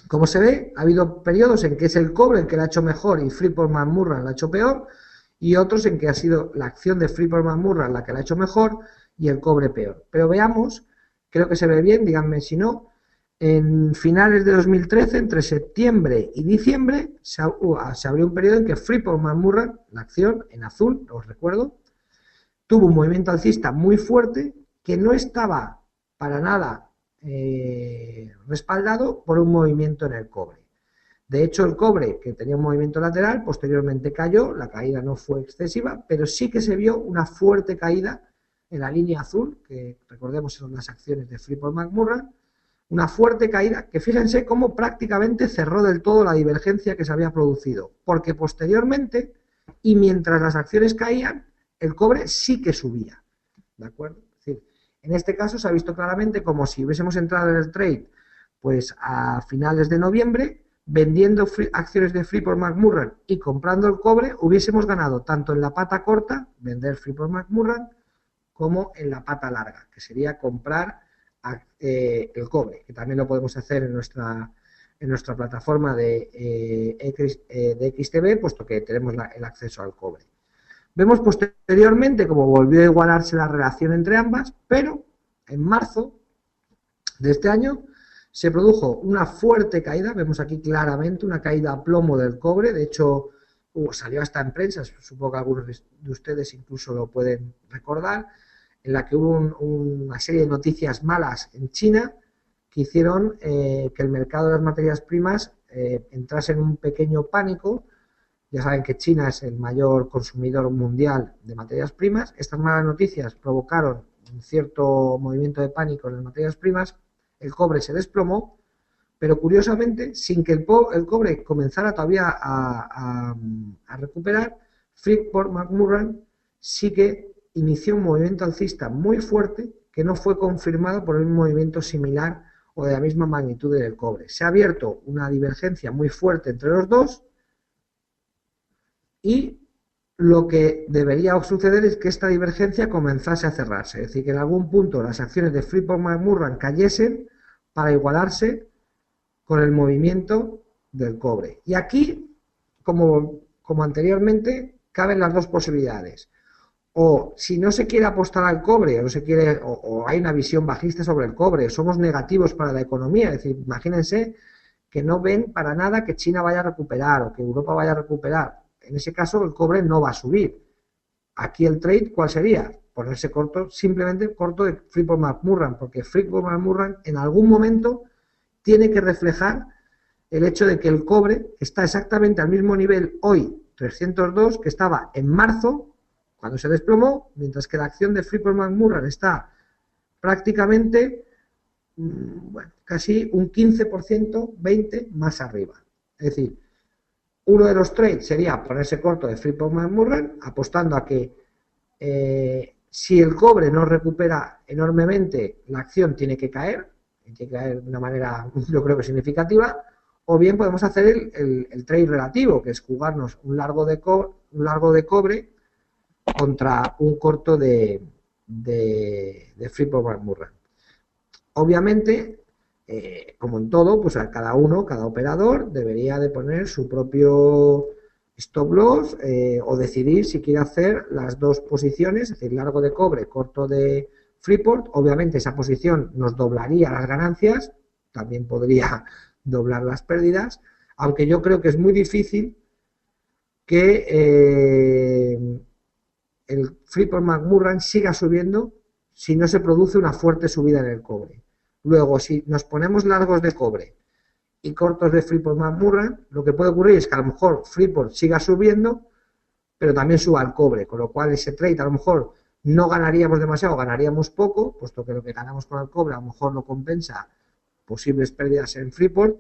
Como se ve, ha habido periodos en que es el cobre el que lo ha hecho mejor y Freeport-McMoRan lo ha hecho peor, y otros en que ha sido la acción de Freeport-McMoRan la que lo ha hecho mejor y el cobre peor. Pero veamos, creo que se ve bien, díganme si no, en finales de 2013, entre septiembre y diciembre, se abrió un periodo en que Freeport-McMoRan, la acción en azul, os recuerdo, tuvo un movimiento alcista muy fuerte que no estaba para nada respaldado por un movimiento en el cobre. De hecho, el cobre, que tenía un movimiento lateral, posteriormente cayó, la caída no fue excesiva, pero sí que se vio una fuerte caída en la línea azul, que recordemos son las acciones de Freeport-McMoRan, una fuerte caída que, fíjense cómo prácticamente cerró del todo la divergencia que se había producido, porque posteriormente, y mientras las acciones caían, el cobre sí que subía, ¿de acuerdo? Es decir, en este caso se ha visto claramente como si hubiésemos entrado en el trade pues a finales de noviembre, vendiendo acciones de Freeport-McMoRan y comprando el cobre, hubiésemos ganado tanto en la pata corta, vender Freeport-McMoRan, como en la pata larga, que sería comprar el cobre, que también lo podemos hacer en nuestra plataforma de XTB, puesto que tenemos el acceso al cobre. Vemos posteriormente cómo volvió a igualarse la relación entre ambas, pero en marzo de este año se produjo una fuerte caída, vemos aquí claramente una caída a plomo del cobre, de hecho salió hasta en prensa, supongo que algunos de ustedes incluso lo pueden recordar, en la que hubo una serie de noticias malas en China que hicieron que el mercado de las materias primas entrase en un pequeño pánico. Ya saben que China es el mayor consumidor mundial de materias primas. Estas malas noticias provocaron un cierto movimiento de pánico en las materias primas. El cobre se desplomó, pero curiosamente, sin que el cobre comenzara todavía a recuperar, Freeport-McMoRan sí que inició un movimiento alcista muy fuerte que no fue confirmado por un movimiento similar o de la misma magnitud del cobre. Se ha abierto una divergencia muy fuerte entre los dos, y lo que debería suceder es que esta divergencia comenzase a cerrarse, es decir, que en algún punto las acciones de Freeport-McMoRan cayesen para igualarse con el movimiento del cobre. Y aquí, como anteriormente, caben las dos posibilidades. O si no se quiere apostar al cobre, o hay una visión bajista sobre el cobre, somos negativos para la economía, es decir, imagínense que no ven para nada que China vaya a recuperar o que Europa vaya a recuperar. En ese caso el cobre no va a subir. Aquí el trade, ¿cuál sería? Ponerse corto, simplemente corto de Freeport-McMoRan, porque Freeport-McMoRan en algún momento tiene que reflejar el hecho de que el cobre está exactamente al mismo nivel hoy, 302, que estaba en marzo, cuando se desplomó, mientras que la acción de Freeport-McMoRan está prácticamente, bueno, casi un 15%, 20% más arriba. Es decir, uno de los trades sería ponerse corto de Freeport-McMoRan, apostando a que si el cobre no recupera enormemente, la acción tiene que caer de una manera, yo creo que significativa, o bien podemos hacer el trade relativo, que es jugarnos un largo de cobre contra un corto de Freeport-McMoRan. Obviamente, como en todo, pues a cada operador debería de poner su propio stop loss o decidir si quiere hacer las dos posiciones, es decir, largo de cobre, corto de Freeport. Obviamente esa posición nos doblaría las ganancias, también podría doblar las pérdidas, aunque yo creo que es muy difícil que el Freeport-McMoRan siga subiendo si no se produce una fuerte subida en el cobre. Luego, si nos ponemos largos de cobre y cortos de Freeport-McMoRan, lo que puede ocurrir es que a lo mejor Freeport siga subiendo, pero también suba el cobre, con lo cual ese trade a lo mejor no ganaríamos demasiado, ganaríamos poco, puesto que lo que ganamos con el cobre a lo mejor no compensa posibles pérdidas en Freeport,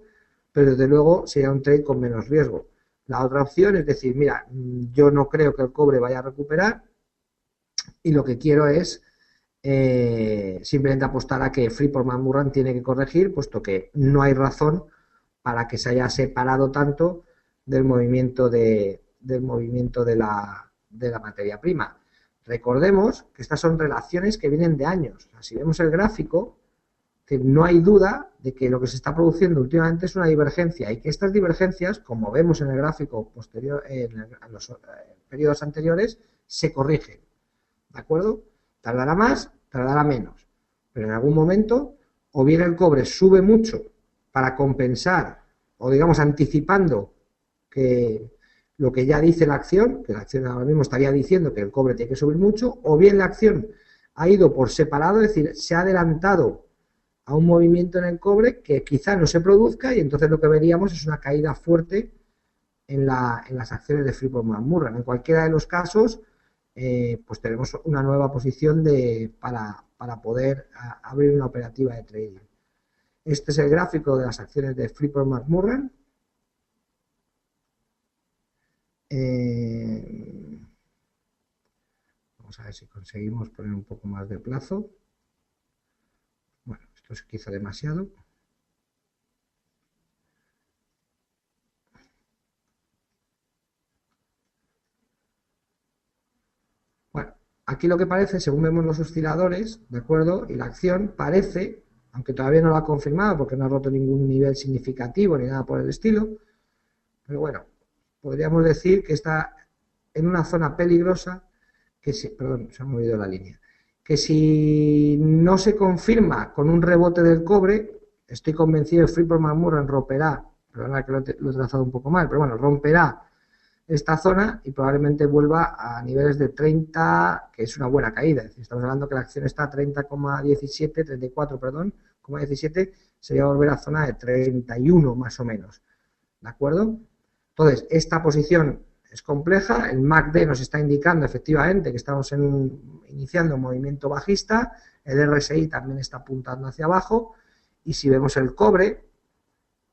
pero desde luego sería un trade con menos riesgo. La otra opción es decir, mira, yo no creo que el cobre vaya a recuperar y lo que quiero es simplemente apostar a que Freeport-McMoRan tiene que corregir, puesto que no hay razón para que se haya separado tanto del movimiento de la materia prima. Recordemos que estas son relaciones que vienen de años. O sea, si vemos el gráfico, que no hay duda de que lo que se está produciendo últimamente es una divergencia y que estas divergencias, como vemos en el gráfico posterior, en los periodos anteriores, se corrigen. ¿De acuerdo? Tardará más, tardará menos, pero en algún momento o bien el cobre sube mucho para compensar o digamos anticipando que lo que ya dice la acción, que la acción ahora mismo estaría diciendo que el cobre tiene que subir mucho, o bien la acción ha ido por separado, es decir, se ha adelantado a un movimiento en el cobre que quizá no se produzca y entonces lo que veríamos es una caída fuerte en las acciones de Freeport-McMoRan. En cualquiera de los casos, pues tenemos una nueva posición para poder abrir una operativa de trading. Este es el gráfico de las acciones de Freeport-McMoRan. Vamos a ver si conseguimos poner un poco más de plazo. Bueno, esto es quizá demasiado. Bueno, aquí lo que parece, según vemos los osciladores, ¿de acuerdo? Y la acción parece, aunque todavía no lo ha confirmado porque no ha roto ningún nivel significativo ni nada por el estilo, pero bueno, podríamos decir que está en una zona peligrosa, perdón, se ha movido la línea, que si no se confirma con un rebote del cobre, estoy convencido que Freeport-McMoRan romperá, perdona que lo he trazado un poco mal, pero bueno, romperá esta zona y probablemente vuelva a niveles de 30, que es una buena caída. Es decir, estamos hablando que la acción está a 30,17, 34, perdón, 0,17, sería volver a zona de 31 más o menos. ¿De acuerdo? Entonces, esta posición es compleja, el MACD nos está indicando efectivamente que estamos iniciando un movimiento bajista, el RSI también está apuntando hacia abajo, y si vemos el cobre,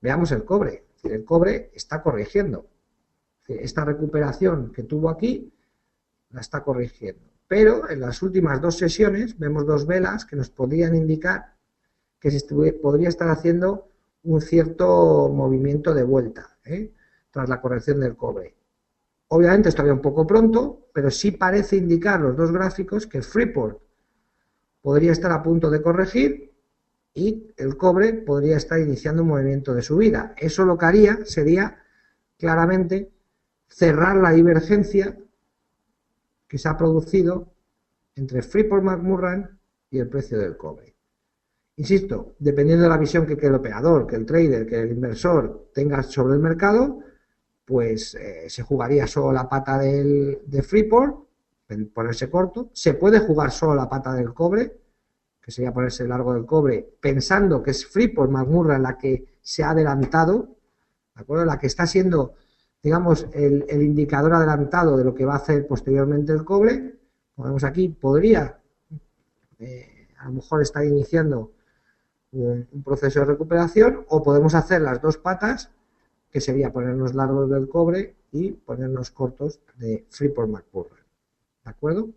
veamos el cobre, es decir, el cobre está corrigiendo. Esta recuperación que tuvo aquí la está corrigiendo. Pero en las últimas dos sesiones vemos dos velas que nos podrían indicar que podría estar haciendo un cierto movimiento de vuelta tras la corrección del cobre. Obviamente es todavía un poco pronto, pero sí parece indicar los dos gráficos que Freeport podría estar a punto de corregir y el cobre podría estar iniciando un movimiento de subida. Eso lo que haría sería claramente cerrar la divergencia que se ha producido entre Freeport-McMoRan y el precio del cobre. Insisto, dependiendo de la visión que el operador, que el trader, que el inversor tenga sobre el mercado, pues se jugaría solo la pata de Freeport, ponerse corto. Se puede jugar solo la pata del cobre, que sería ponerse largo del cobre, pensando que es Freeport-McMoRan la que se ha adelantado, ¿de acuerdo? La que está siendo, digamos, el indicador adelantado de lo que va a hacer posteriormente el cobre. Como vemos aquí, podría a lo mejor estar iniciando un proceso de recuperación, o podemos hacer las dos patas, que sería ponernos largos del cobre y ponernos cortos de Freeport-McMoRan. ¿De acuerdo?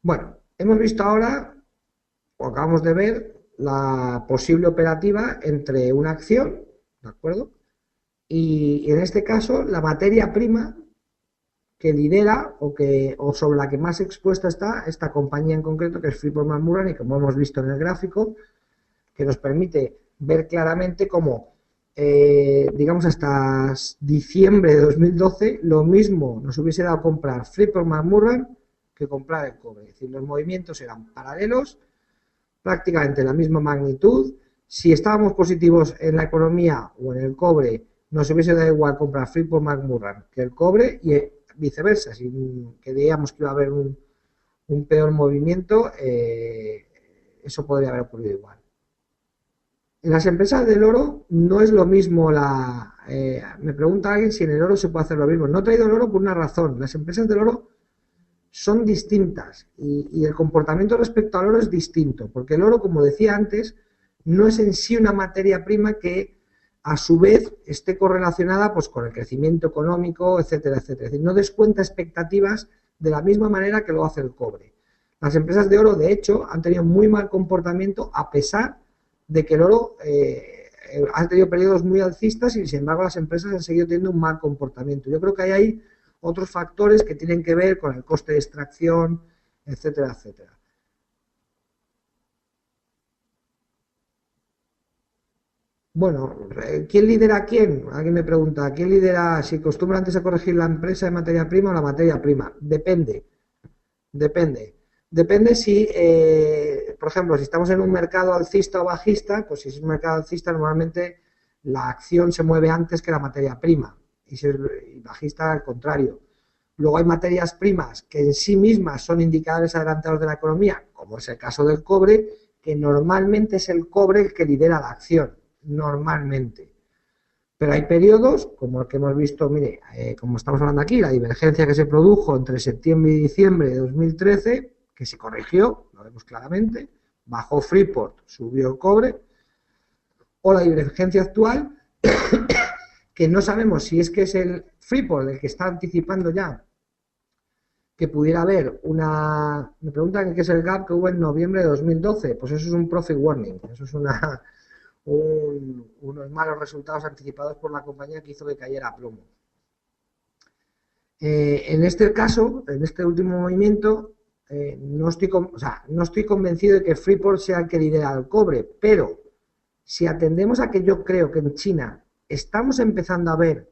Bueno, hemos visto ahora, o acabamos de ver, la posible operativa entre una acción, ¿de acuerdo? Y en este caso, la materia prima que lidera o sobre la que más expuesta está esta compañía en concreto, que es Freeport-McMoRan, y como hemos visto en el gráfico, que nos permite ver claramente cómo, digamos, hasta diciembre de 2012, lo mismo nos hubiese dado comprar Freeport-McMoRan que comprar el cobre. Es decir, los movimientos eran paralelos, prácticamente la misma magnitud. Si estábamos positivos en la economía o en el cobre, nos hubiese dado igual comprar Freeport-McMoRan que el cobre, y viceversa. Si creíamos que iba a haber un peor movimiento, eso podría haber ocurrido igual. En las empresas del oro no es lo mismo me pregunta alguien si en el oro se puede hacer lo mismo. No he traído el oro por una razón. Las empresas del oro son distintas y el comportamiento respecto al oro es distinto, porque el oro, como decía antes, no es en sí una materia prima que a su vez esté correlacionada pues con el crecimiento económico, etcétera, etcétera. Es decir, no descuenta expectativas de la misma manera que lo hace el cobre. Las empresas de oro, de hecho, han tenido muy mal comportamiento a pesar de que el oro ha tenido periodos muy alcistas y, sin embargo, las empresas han seguido teniendo un mal comportamiento. Yo creo que hay otros factores que tienen que ver con el coste de extracción, etcétera, etcétera. Bueno, ¿quién lidera a quién? Alguien me pregunta, ¿quién lidera? Si acostumbra antes a corregir la empresa de materia prima o la materia prima. Depende, depende. Depende si, por ejemplo, si estamos en un mercado alcista o bajista, pues si es un mercado alcista, normalmente la acción se mueve antes que la materia prima. Y si es bajista, al contrario. Luego hay materias primas que en sí mismas son indicadores adelantados de la economía, como es el caso del cobre, que normalmente es el cobre el que lidera la acción, normalmente. Pero hay periodos, como el que hemos visto, mire, como estamos hablando aquí, la divergencia que se produjo entre septiembre y diciembre de 2013, que se corrigió, lo vemos claramente, bajó Freeport, subió el cobre, o la divergencia actual, que no sabemos si es que es el Freeport el que está anticipando ya que pudiera haber una... Me preguntan qué es el gap que hubo en noviembre de 2012. Pues eso es un profit warning, eso es unos malos resultados anticipados por la compañía que hizo que cayera a plomo. En este caso, en este último movimiento, no estoy convencido de que Freeport sea el que lidera el cobre, pero si atendemos a que yo creo que en China estamos empezando a ver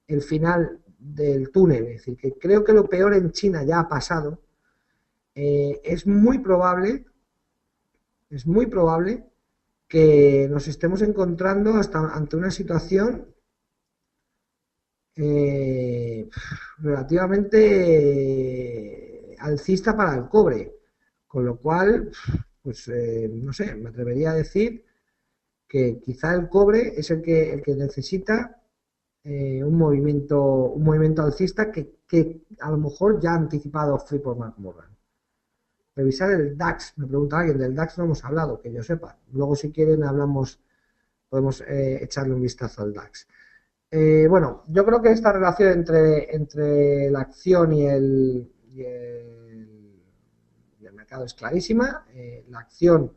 el final del túnel, es decir, que creo que lo peor en China ya ha pasado, es muy probable que nos estemos encontrando ante una situación relativamente alcista para el cobre, con lo cual, pues no sé, me atrevería a decir que quizá el cobre es el que necesita un movimiento alcista que a lo mejor ya ha anticipado Freeport-McMoRan. Revisar el DAX, me pregunta alguien, del DAX no hemos hablado, que yo sepa. Luego si quieren podemos echarle un vistazo al DAX. Bueno, yo creo que esta relación entre la acción y el mercado es clarísima, la acción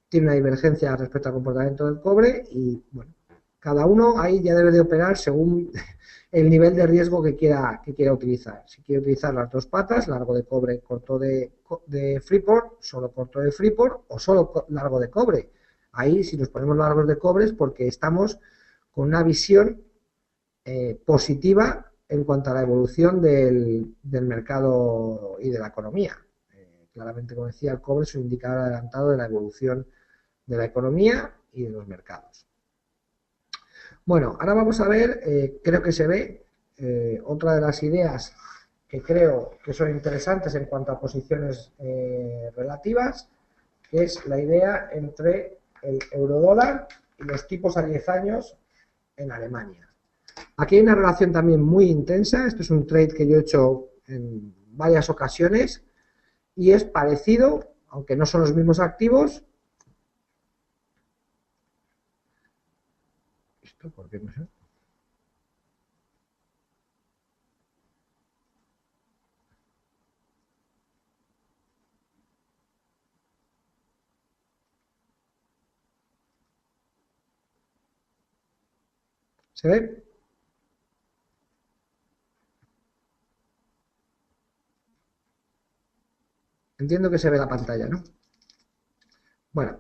tiene una divergencia respecto al comportamiento del cobre y, bueno, cada uno ahí ya debe de operar según el nivel de riesgo que quiera utilizar. Si quiere utilizar las dos patas, largo de cobre, corto de Freeport, solo corto de Freeport o solo largo de cobre. Ahí, si nos ponemos largos de cobre es porque estamos con una visión positiva en cuanto a la evolución del mercado y de la economía. Claramente, como decía, el cobre es un indicador adelantado de la evolución de la economía y de los mercados. Bueno, ahora vamos a ver, creo que se ve otra de las ideas que creo que son interesantes en cuanto a posiciones relativas, que es la idea entre el eurodólar y los tipos a 10 años en Alemania. Aquí hay una relación también muy intensa, esto es un trade que yo he hecho en varias ocasiones y es parecido, aunque no son los mismos activos. ¿Esto por qué no sé? ¿Se ve? Entiendo que se ve la pantalla, ¿no? Bueno,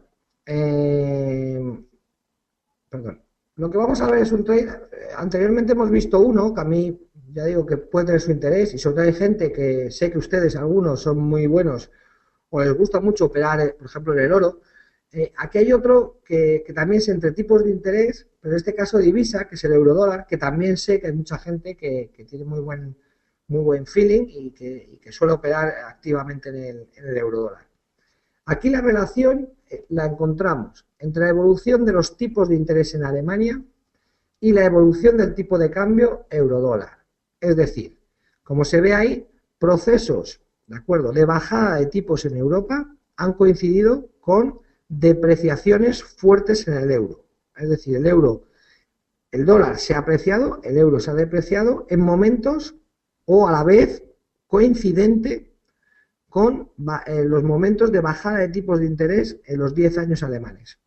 perdón. Lo que vamos a ver es un trade. Anteriormente hemos visto uno que a mí, ya digo, que puede tener su interés y sobre todo hay gente que sé que ustedes, algunos, son muy buenos o les gusta mucho operar, por ejemplo, en el oro. Aquí hay otro que también es entre tipos de interés, pero en este caso divisa, que es el eurodólar, que también sé que hay mucha gente que tiene muy buen feeling y que suele operar activamente en el eurodólar. Aquí la relación la encontramos entre la evolución de los tipos de interés en Alemania y la evolución del tipo de cambio euro-dólar. Es decir, como se ve ahí, procesos, ¿de acuerdo?, de bajada de tipos en Europa han coincidido con depreciaciones fuertes en el euro. Es decir, el dólar se ha apreciado, el euro se ha depreciado en momentos o a la vez coincidente con los momentos de bajada de tipos de interés en los 10 años alemanes.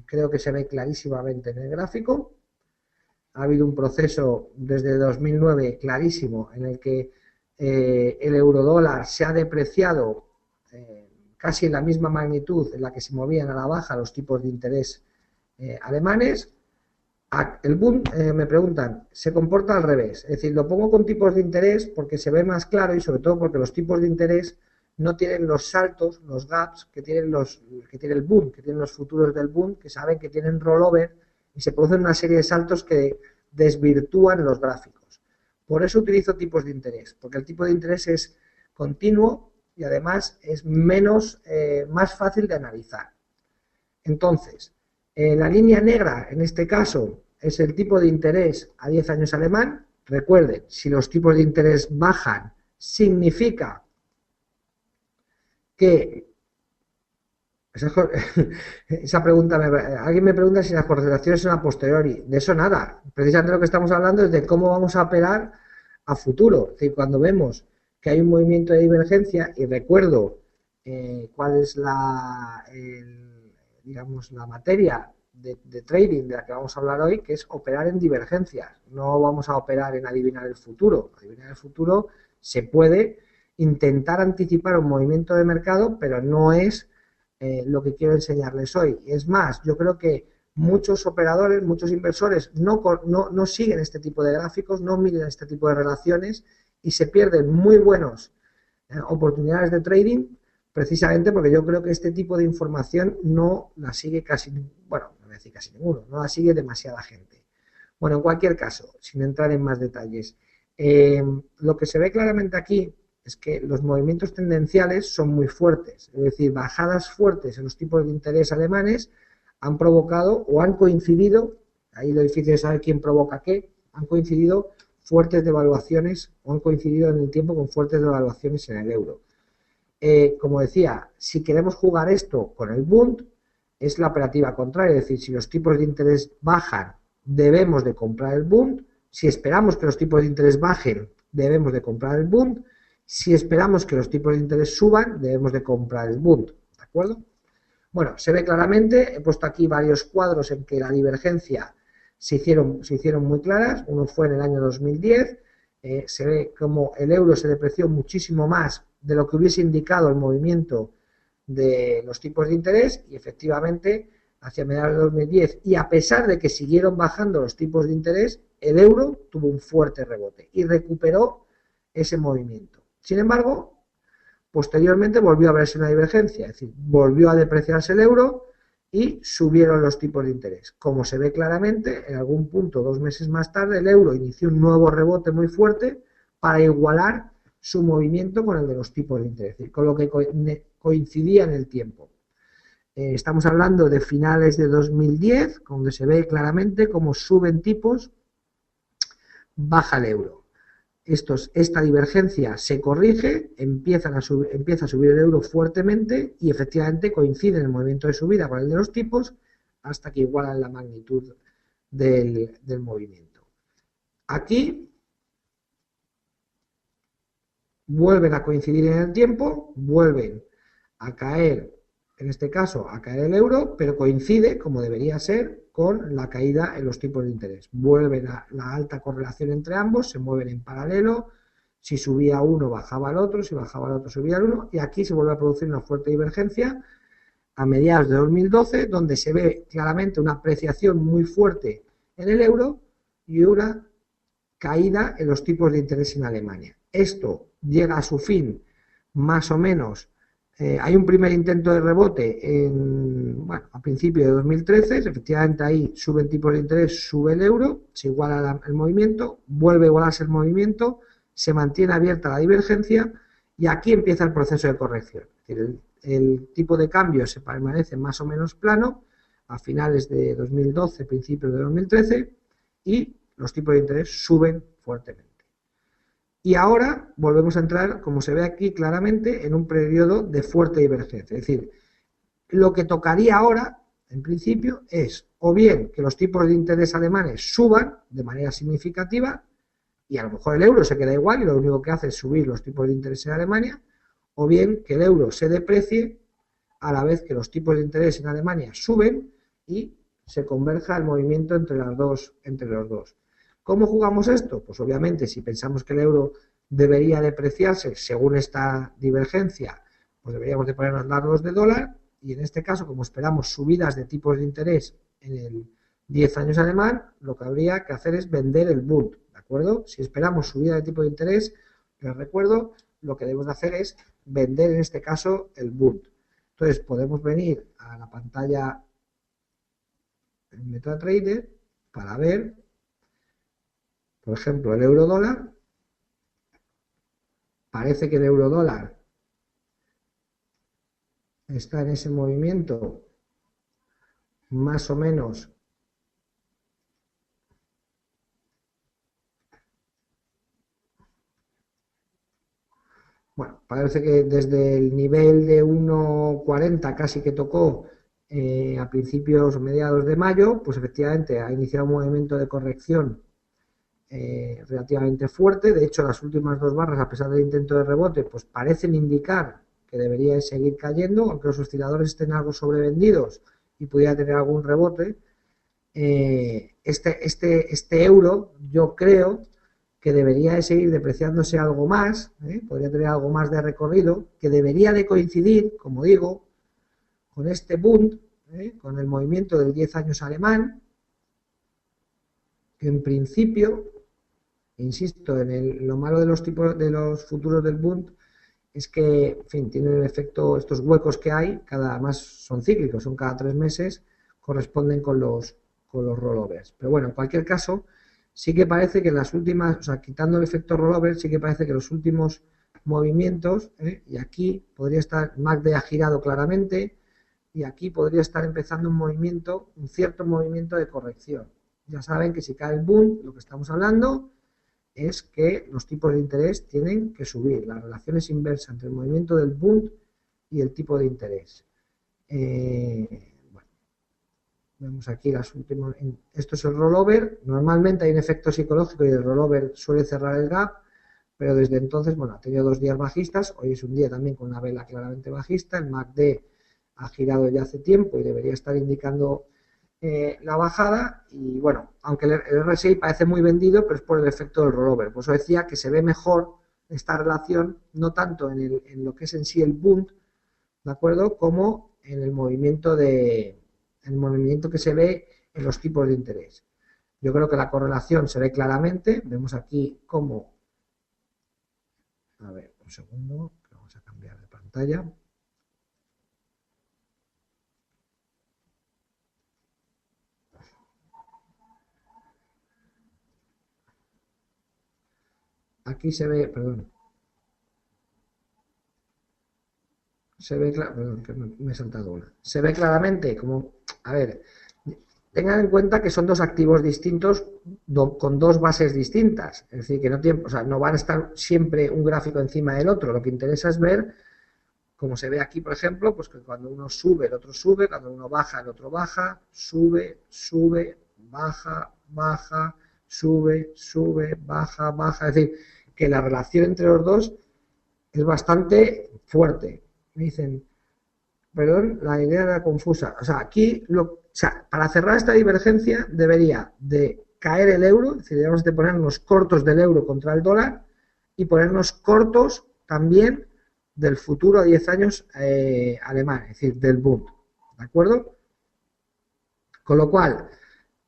Creo que se ve clarísimamente en el gráfico. Ha habido un proceso desde 2009 clarísimo en el que el eurodólar se ha depreciado casi en la misma magnitud en la que se movían a la baja los tipos de interés alemanes. El boom, me preguntan, se comporta al revés. Es decir, lo pongo con tipos de interés porque se ve más claro y sobre todo porque los tipos de interés no tienen los saltos, los gaps que tiene el boom, que tienen los futuros del boom, que saben que tienen rollover y se producen una serie de saltos que desvirtúan los gráficos. Por eso utilizo tipos de interés, porque el tipo de interés es continuo y además es más fácil de analizar. Entonces, la línea negra en este caso es el tipo de interés a 10 años alemán. Recuerden, si los tipos de interés bajan, significa que esa pregunta, alguien me pregunta si las correlaciones son a posteriori. De eso nada. Precisamente lo que estamos hablando es de cómo vamos a operar a futuro. Es decir, cuando vemos que hay un movimiento de divergencia, y recuerdo cuál es digamos, la materia de trading de la que vamos a hablar hoy, que es operar en divergencias. No vamos a operar en adivinar el futuro. Adivinar el futuro se puede intentar anticipar un movimiento de mercado, pero no es lo que quiero enseñarles hoy. Es más, yo creo que muchos operadores, muchos inversores no siguen este tipo de gráficos, no miran este tipo de relaciones y se pierden muy buenas oportunidades de trading precisamente porque yo creo que este tipo de información no la sigue bueno, no voy a decir casi ninguno, no la sigue demasiada gente. Bueno, en cualquier caso, sin entrar en más detalles, lo que se ve claramente aquí es que los movimientos tendenciales son muy fuertes, es decir, bajadas fuertes en los tipos de interés alemanes han provocado o han coincidido, ahí lo difícil es saber quién provoca qué, han coincidido fuertes devaluaciones o han coincidido en el tiempo con fuertes devaluaciones en el euro. Como decía, si queremos jugar esto con el Bund, es la operativa contraria, es decir, si los tipos de interés bajan, debemos de comprar el Bund, si esperamos que los tipos de interés bajen, debemos de comprar el Bund, Si esperamos que los tipos de interés suban, debemos de comprar el Bund, ¿de acuerdo? Bueno, se ve claramente, he puesto aquí varios cuadros en que la divergencia se hicieron muy claras. Uno fue en el año 2010, se ve como el euro se depreció muchísimo más de lo que hubiese indicado el movimiento de los tipos de interés, y efectivamente hacia mediados de 2010, y a pesar de que siguieron bajando los tipos de interés, el euro tuvo un fuerte rebote y recuperó ese movimiento. Sin embargo, posteriormente volvió a verse una divergencia, es decir, volvió a depreciarse el euro y subieron los tipos de interés. Como se ve claramente, en algún punto, 2 meses más tarde, el euro inició un nuevo rebote muy fuerte para igualar su movimiento con el de los tipos de interés, es decir, con lo que coincidía en el tiempo. Estamos hablando de finales de 2010, donde se ve claramente cómo suben tipos, baja el euro. Esta divergencia se corrige, empieza a subir el euro fuertemente y efectivamente coincide el movimiento de subida con el de los tipos hasta que igualan la magnitud del movimiento. Aquí vuelven a coincidir en el tiempo, vuelven a caer, en este caso a caer el euro, pero coincide, como debería ser, con la caída en los tipos de interés. Vuelven a la alta correlación entre ambos, se mueven en paralelo, si subía uno bajaba el otro, si bajaba el otro subía el uno, y aquí se vuelve a producir una fuerte divergencia a mediados de 2012, donde se ve claramente una apreciación muy fuerte en el euro y una caída en los tipos de interés en Alemania. Esto llega a su fin más o menos. Hay un primer intento de rebote a principios de 2013, efectivamente ahí suben tipos de interés, sube el euro, se iguala el movimiento, vuelve a igualarse el movimiento, se mantiene abierta la divergencia y aquí empieza el proceso de corrección. Es decir, el tipo de cambio se permanece más o menos plano a finales de 2012, principios de 2013 y los tipos de interés suben fuertemente. Y ahora volvemos a entrar, como se ve aquí claramente, en un periodo de fuerte divergencia. Es decir, lo que tocaría ahora, en principio, es o bien que los tipos de interés alemanes suban de manera significativa, y a lo mejor el euro se queda igual y lo único que hace es subir los tipos de interés en Alemania, o bien que el euro se deprecie a la vez que los tipos de interés en Alemania suben y se converja el movimiento entre los dos. ¿Cómo jugamos esto? Pues obviamente si pensamos que el euro debería depreciarse según esta divergencia, pues deberíamos de ponernos largos de dólar, y en este caso, como esperamos subidas de tipos de interés en el 10 años alemán, lo que habría que hacer es vender el Bund, ¿de acuerdo? Si esperamos subida de tipo de interés, les recuerdo, lo que debemos de hacer es vender en este caso el Bund. Entonces podemos venir a la pantalla en MetaTrader para ver, por ejemplo, el euro dólar. Parece que el euro dólar está en ese movimiento más o menos bueno, parece que desde el nivel de 1,40 casi que tocó a principios o mediados de mayo, pues efectivamente ha iniciado un movimiento de corrección relativamente fuerte. De hecho, las últimas dos barras, a pesar del intento de rebote, pues parecen indicar que debería seguir cayendo, aunque los osciladores estén algo sobrevendidos y pudiera tener algún rebote. Este euro, yo creo que debería de seguir depreciándose algo más, podría tener algo más de recorrido, que debería de coincidir, como digo, con este Bund, con el movimiento del 10 años alemán, que en principio, insisto, lo malo de los tipos de los futuros del Bund es que, en fin, tienen el efecto, estos huecos que hay, más son cíclicos, son cada 3 meses, corresponden con los rollovers. Pero bueno, en cualquier caso, sí que parece que en las últimas, o sea, quitando el efecto rollover, sí que parece que los últimos movimientos, y aquí podría estar, MACD ha girado claramente, y aquí podría estar empezando un cierto movimiento de corrección. Ya saben que si cae el Bund, lo que estamos hablando es que los tipos de interés tienen que subir. La relación es inversa entre el movimiento del Bund y el tipo de interés. Bueno, vemos aquí las últimas. Esto es el rollover. Normalmente hay un efecto psicológico y el rollover suele cerrar el gap, pero desde entonces, bueno, ha tenido 2 días bajistas, hoy es un día también con una vela claramente bajista, el MACD ha girado ya hace tiempo y debería estar indicando la bajada, y bueno, aunque el RSI parece muy vendido, pero es por el efecto del rollover. Por eso decía que se ve mejor esta relación, no tanto en lo que es en sí el Bund, ¿de acuerdo?, como en el movimiento que se ve en los tipos de interés. Yo creo que la correlación se ve claramente, vemos aquí cómo, a ver, un segundo, vamos a cambiar de pantalla. Aquí se ve, perdón, perdón, que me he saltado una. Se ve claramente como, a ver, tengan en cuenta que son 2 activos distintos con 2 bases distintas, es decir, que no tienen, o sea, no van a estar siempre un gráfico encima del otro. Lo que interesa es ver, como se ve aquí, por ejemplo, pues que cuando uno sube, el otro sube, cuando uno baja, el otro baja, sube, sube, baja, baja, sube, sube, baja, baja. Es decir, que la relación entre los dos es bastante fuerte. Me dicen, perdón, la idea era confusa. O sea, aquí, para cerrar esta divergencia debería de caer el euro, es decir, debemos de ponernos cortos del euro contra el dólar y ponernos cortos también del futuro a 10 años alemán, es decir, del Bund, ¿de acuerdo? Con lo cual,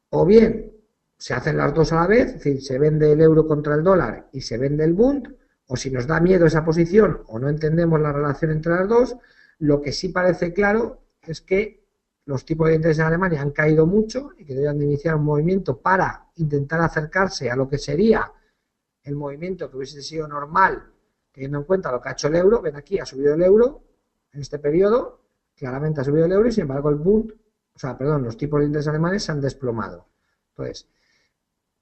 o bien se hacen las dos a la vez, es decir, se vende el euro contra el dólar y se vende el Bund, o si nos da miedo esa posición o no entendemos la relación entre las dos, lo que sí parece claro es que los tipos de interés en Alemania han caído mucho y que deberían de iniciar un movimiento para intentar acercarse a lo que sería el movimiento que hubiese sido normal, teniendo en cuenta lo que ha hecho el euro. Ven aquí, ha subido el euro en este periodo, claramente ha subido el euro, y sin embargo el Bund, los tipos de interés alemanes se han desplomado. Entonces,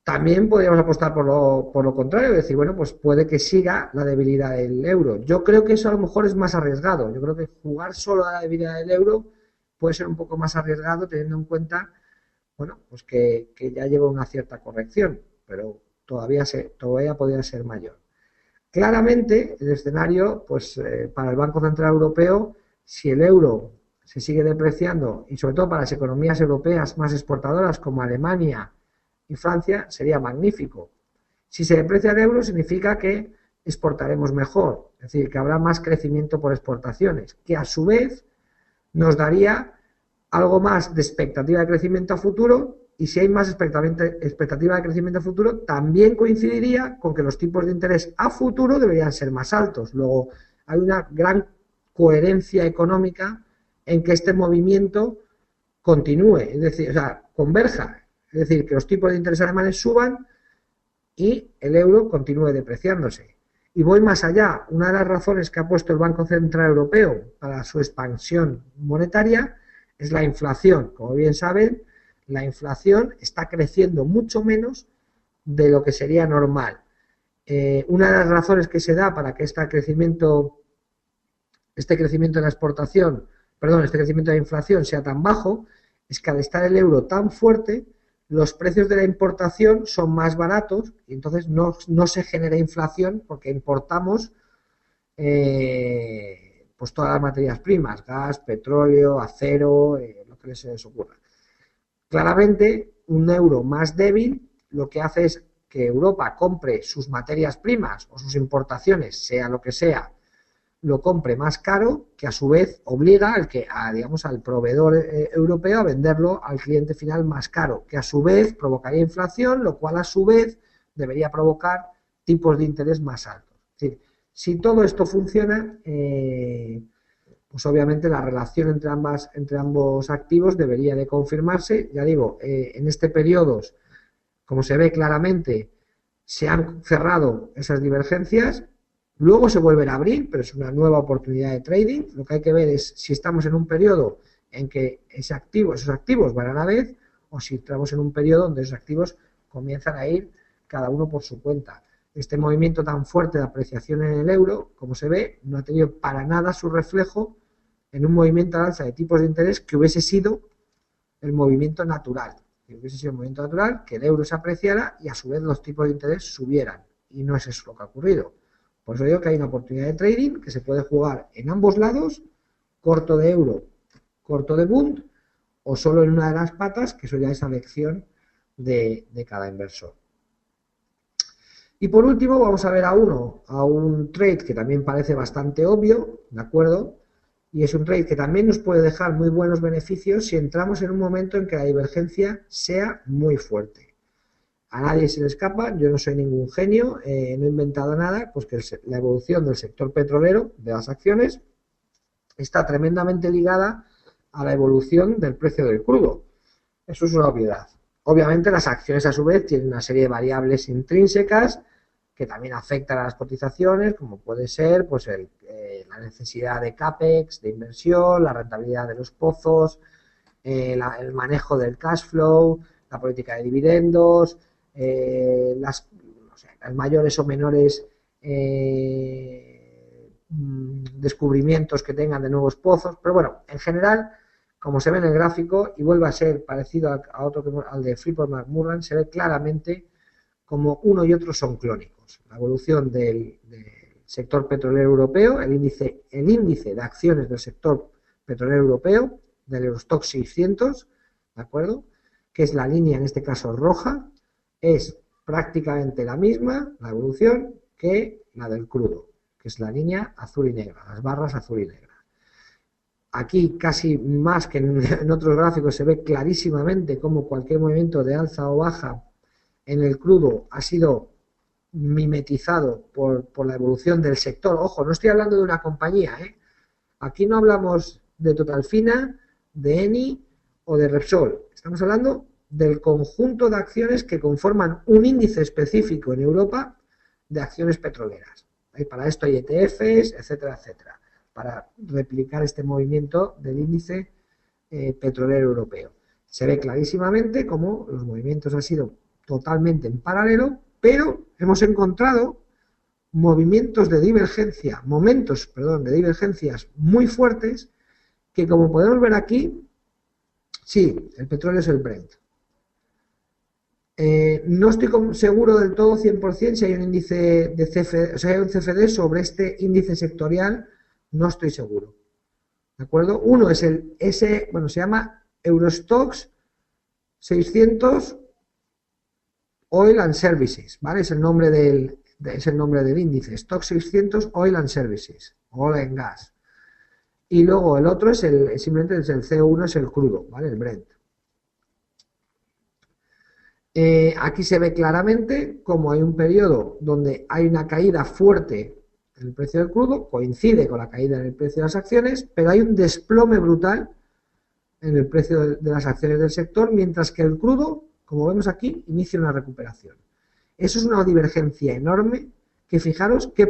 también podríamos apostar por lo contrario, decir, bueno, pues puede que siga la debilidad del euro. Yo creo que eso a lo mejor es más arriesgado. Yo creo que jugar solo a la debilidad del euro puede ser un poco más arriesgado, teniendo en cuenta, bueno, pues que ya lleva una cierta corrección, pero todavía podría ser mayor. Claramente, el escenario, pues para el Banco Central Europeo, si el euro se sigue depreciando, y sobre todo para las economías europeas más exportadoras como Alemania y Francia, sería magnífico. Si se deprecia el euro, significa que exportaremos mejor, es decir, que habrá más crecimiento por exportaciones, que a su vez nos daría algo más de expectativa de crecimiento a futuro, y si hay más expectativa de crecimiento a futuro, también coincidiría con que los tipos de interés a futuro deberían ser más altos. Luego, hay una gran coherencia económica en que este movimiento continúe, es decir, converja. Es decir, que los tipos de interés alemanes suban y el euro continúe depreciándose. Y voy más allá. Una de las razones que ha puesto el Banco Central Europeo para su expansión monetaria es la inflación. Como bien saben, la inflación está creciendo mucho menos de lo que sería normal. Una de las razones que se da para que este crecimiento de la exportación, este crecimiento de la inflación sea tan bajo, es que al estar el euro tan fuerte, los precios de la importación son más baratos y entonces no se genera inflación porque importamos pues todas las materias primas, gas, petróleo, acero, lo que les ocurra. Claramente, un euro más débil lo que hace es que Europa compre sus materias primas o sus importaciones, sea lo que sea, lo compre más caro, que a su vez obliga al proveedor europeo a venderlo al cliente final más caro, que a su vez provocaría inflación, lo cual a su vez debería provocar tipos de interés más altos. Es decir, si todo esto funciona, pues obviamente la relación entre ambos activos debería de confirmarse. Ya digo, en este periodo, como se ve claramente, se han cerrado esas divergencias. Luego se vuelven a abrir, pero es una nueva oportunidad de trading. Lo que hay que ver es si estamos en un periodo en que esos activos van a la vez, o si estamos en un periodo donde esos activos comienzan a ir cada uno por su cuenta. Este movimiento tan fuerte de apreciación en el euro, como se ve, no ha tenido para nada su reflejo en un movimiento al alza de tipos de interés que hubiese sido el movimiento natural. Que hubiese sido el movimiento natural, que el euro se apreciara y a su vez los tipos de interés subieran. y no es eso lo que ha ocurrido. Por eso digo que hay una oportunidad de trading que se puede jugar en ambos lados, corto de euro, corto de Bund, o solo en una de las patas, que eso ya es elección de cada inversor. Y por último vamos a ver a un trade que también parece bastante obvio, ¿de acuerdo? Y es un trade que también nos puede dejar muy buenos beneficios si entramos en un momento en que la divergencia sea muy fuerte. A nadie se le escapa, yo no soy ningún genio, no he inventado nada, pues que la evolución del sector petrolero, de las acciones, está tremendamente ligada a la evolución del precio del crudo. Eso es una obviedad. Obviamente las acciones a su vez tienen una serie de variables intrínsecas que también afectan a las cotizaciones, como puede ser pues la necesidad de CAPEX, de inversión, la rentabilidad de los pozos, el manejo del cash flow, la política de dividendos, las mayores o menores descubrimientos que tengan de nuevos pozos, pero bueno, en general, como se ve en el gráfico, y vuelve a ser parecido a otro, al de Freeport-McMoRan, se ve claramente como uno y otro son clónicos. La evolución del sector petrolero europeo, el índice de acciones del sector petrolero europeo, del Eurostoxx 600, ¿de acuerdo? Que es la línea, en este caso roja, es prácticamente la misma, la evolución, que la del crudo, que es la línea azul y negra, las barras azul y negra. Aquí casi más que en otros gráficos se ve clarísimamente cómo cualquier movimiento de alza o baja en el crudo ha sido mimetizado por la evolución del sector. Ojo, no estoy hablando de una compañía, ¿eh? Aquí no hablamos de Totalfina, de Eni o de Repsol. Estamos hablando del conjunto de acciones que conforman un índice específico en Europa de acciones petroleras. Y para esto hay ETFs, etcétera, etcétera, para replicar este movimiento del índice petrolero europeo. Se ve clarísimamente cómo los movimientos han sido totalmente en paralelo, pero hemos encontrado momentos de divergencias muy fuertes que, como podemos ver aquí, sí, el petróleo es el Brent. No estoy seguro del todo 100% si hay un índice de CFD, o sea, hay un CFD sobre este índice sectorial, no estoy seguro. ¿De acuerdo? Uno es se llama Eurostoxx 600 Oil and Services, ¿vale? Es el nombre del índice, Stoxx 600 Oil and Services, Oil and Gas. Y luego el otro simplemente es el CO1, es el crudo, ¿vale? El Brent. Aquí se ve claramente cómo hay un periodo donde hay una caída fuerte en el precio del crudo, coincide con la caída en el precio de las acciones, pero hay un desplome brutal en el precio de las acciones del sector, mientras que el crudo, como vemos aquí, inicia una recuperación. Eso es una divergencia enorme que fijaros qué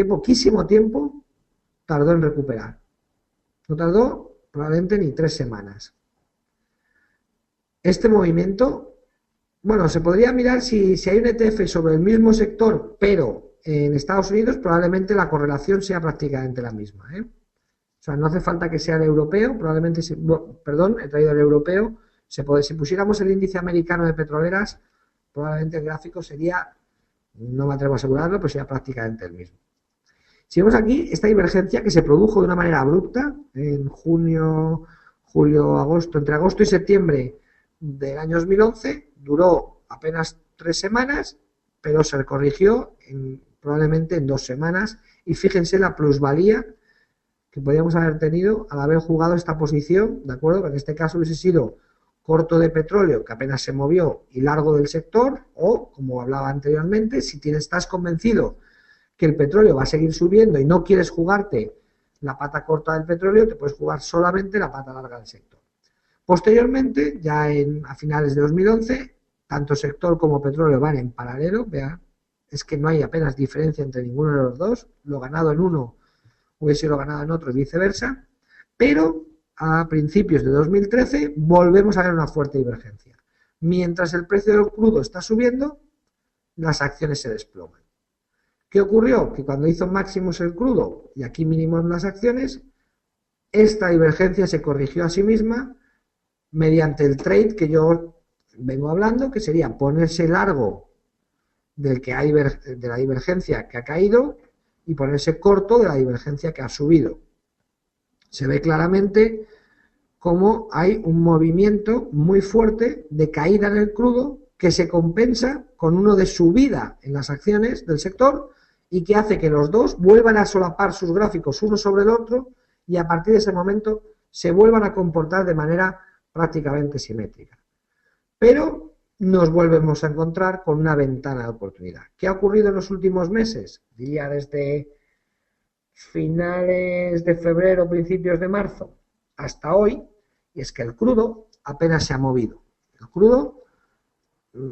poquísimo tiempo tardó en recuperar. No tardó probablemente ni 3 semanas. Este movimiento, bueno, se podría mirar si hay un ETF sobre el mismo sector, pero en Estados Unidos probablemente la correlación sea prácticamente la misma, ¿eh? O sea, no hace falta que sea el europeo, probablemente, he traído el europeo, si pusiéramos el índice americano de petroleras, probablemente el gráfico sería, no me atrevo a asegurarlo, pero sería prácticamente el mismo. Si vemos aquí esta divergencia que se produjo de una manera abrupta en junio, julio, agosto, entre agosto y septiembre del año 2011, duró apenas 3 semanas, pero se corrigió probablemente en 2 semanas, y fíjense la plusvalía que podríamos haber tenido al haber jugado esta posición, ¿de acuerdo? Que en este caso hubiese sido corto de petróleo, que apenas se movió, y largo del sector, o, como hablaba anteriormente, si estás convencido que el petróleo va a seguir subiendo y no quieres jugarte la pata corta del petróleo, te puedes jugar solamente la pata larga del sector. Posteriormente, ya a finales de 2011, tanto sector como petróleo van en paralelo, vean, es que no hay apenas diferencia entre ninguno de los dos, lo ganado en uno hubiese sido ganado en otro y viceversa, pero a principios de 2013 volvemos a ver una fuerte divergencia. Mientras el precio del crudo está subiendo, las acciones se desploman. ¿Qué ocurrió? Que cuando hizo máximos el crudo y aquí mínimos las acciones, esta divergencia se corrigió a sí misma mediante el trade que yo vengo hablando, que sería ponerse largo de la divergencia que ha caído y ponerse corto de la divergencia que ha subido. Se ve claramente cómo hay un movimiento muy fuerte de caída en el crudo que se compensa con uno de subida en las acciones del sector y que hace que los dos vuelvan a solapar sus gráficos uno sobre el otro y a partir de ese momento se vuelvan a comportar de manera prácticamente simétrica. Pero nos volvemos a encontrar con una ventana de oportunidad. ¿Qué ha ocurrido en los últimos meses? Diría desde finales de febrero, principios de marzo, hasta hoy, y es que el crudo apenas se ha movido. El crudo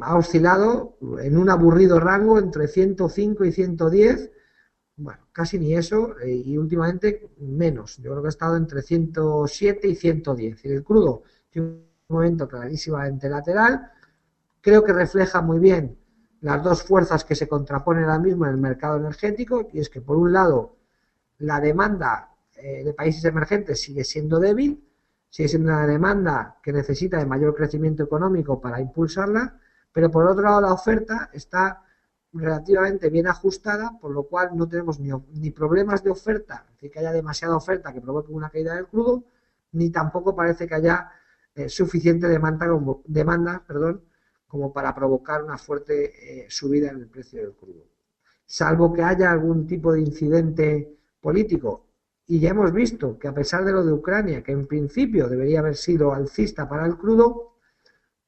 ha oscilado en un aburrido rango entre 105 y 110, bueno, casi ni eso, y últimamente menos. Yo creo que ha estado entre 107 y 110. Y el crudo tiene un momento clarísimamente lateral. Creo que refleja muy bien las dos fuerzas que se contraponen ahora mismo en el mercado energético, y es que por un lado la demanda de países emergentes sigue siendo débil, sigue siendo una demanda que necesita de mayor crecimiento económico para impulsarla, pero por otro lado la oferta está relativamente bien ajustada, por lo cual no tenemos ni problemas de oferta, es decir, que haya demasiada oferta que provoque una caída del crudo, ni tampoco parece que haya suficiente demanda como para provocar una fuerte subida en el precio del crudo. Salvo que haya algún tipo de incidente político, y ya hemos visto que a pesar de lo de Ucrania, que en principio debería haber sido alcista para el crudo,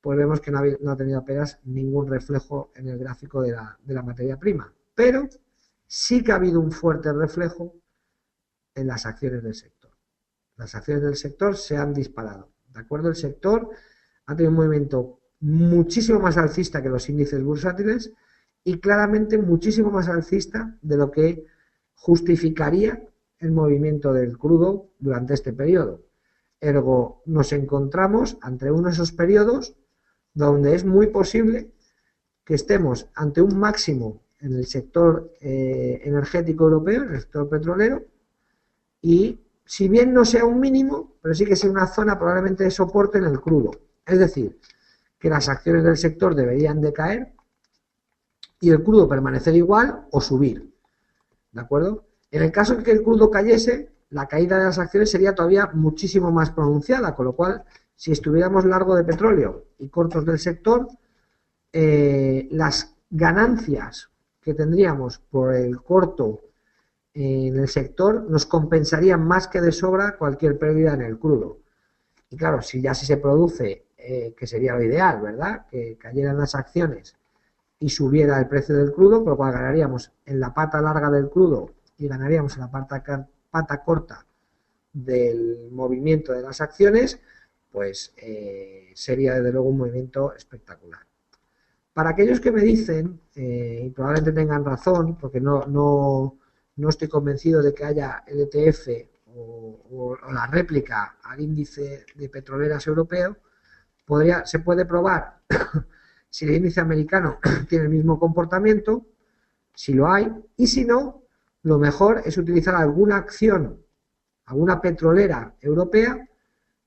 pues vemos que no ha tenido apenas ningún reflejo en el gráfico de la materia prima. Pero sí que ha habido un fuerte reflejo en las acciones del sector. Las acciones del sector se han disparado. ¿De acuerdo? El sector ha tenido un movimiento muchísimo más alcista que los índices bursátiles y claramente muchísimo más alcista de lo que justificaría el movimiento del crudo durante este periodo. Ergo, nos encontramos ante uno de esos periodos donde es muy posible que estemos ante un máximo en el sector energético europeo, en el sector petrolero, y si bien no sea un mínimo, pero sí que sea una zona probablemente de soporte en el crudo. Es decir, que las acciones del sector deberían de caer y el crudo permanecer igual o subir. ¿De acuerdo? En el caso de que el crudo cayese, la caída de las acciones sería todavía muchísimo más pronunciada, con lo cual, si estuviéramos largo de petróleo y cortos del sector, las ganancias que tendríamos por el corto en el sector nos compensarían más que de sobra cualquier pérdida en el crudo. Y claro, si se produce, que sería lo ideal, ¿verdad?, que cayeran las acciones y subiera el precio del crudo, por lo cual ganaríamos en la pata larga del crudo y ganaríamos en la pata corta del movimiento de las acciones, pues sería desde luego un movimiento espectacular. Para aquellos que me dicen, y probablemente tengan razón, porque no estoy convencido de que haya el ETF o la réplica al índice de petroleras europeo, se puede probar si el índice americano tiene el mismo comportamiento, si lo hay, y si no, lo mejor es utilizar alguna acción, alguna petrolera europea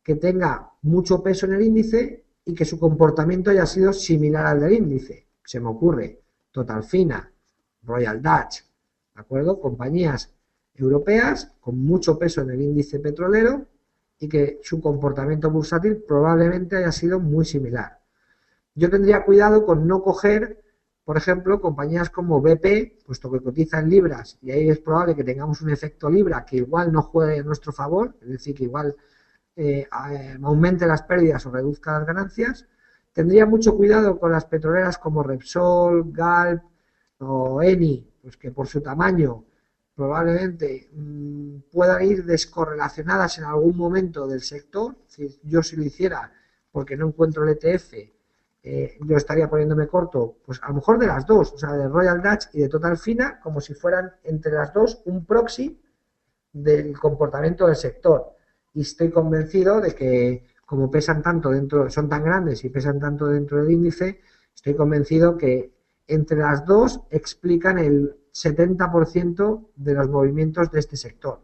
que tenga mucho peso en el índice y que su comportamiento haya sido similar al del índice. Se me ocurre Totalfina, Royal Dutch, ¿de acuerdo? Compañías europeas con mucho peso en el índice petrolero y que su comportamiento bursátil probablemente haya sido muy similar. Yo tendría cuidado con no coger, por ejemplo, compañías como BP, puesto que cotiza en libras, y ahí es probable que tengamos un efecto libra que igual no juegue en nuestro favor, es decir, que igual aumente las pérdidas o reduzca las ganancias. Tendría mucho cuidado con las petroleras como Repsol, Galp o Eni, pues que por su tamaño probablemente puedan ir descorrelacionadas en algún momento del sector. Yo si lo hiciera porque no encuentro el ETF, yo estaría poniéndome corto, pues a lo mejor de las dos, o sea, de Royal Dutch y de Totalfina, como si fueran entre las dos un proxy del comportamiento del sector. Y estoy convencido de que, como pesan tanto dentro, son tan grandes y pesan tanto dentro del índice, estoy convencido que entre las dos explican el 70% de los movimientos de este sector.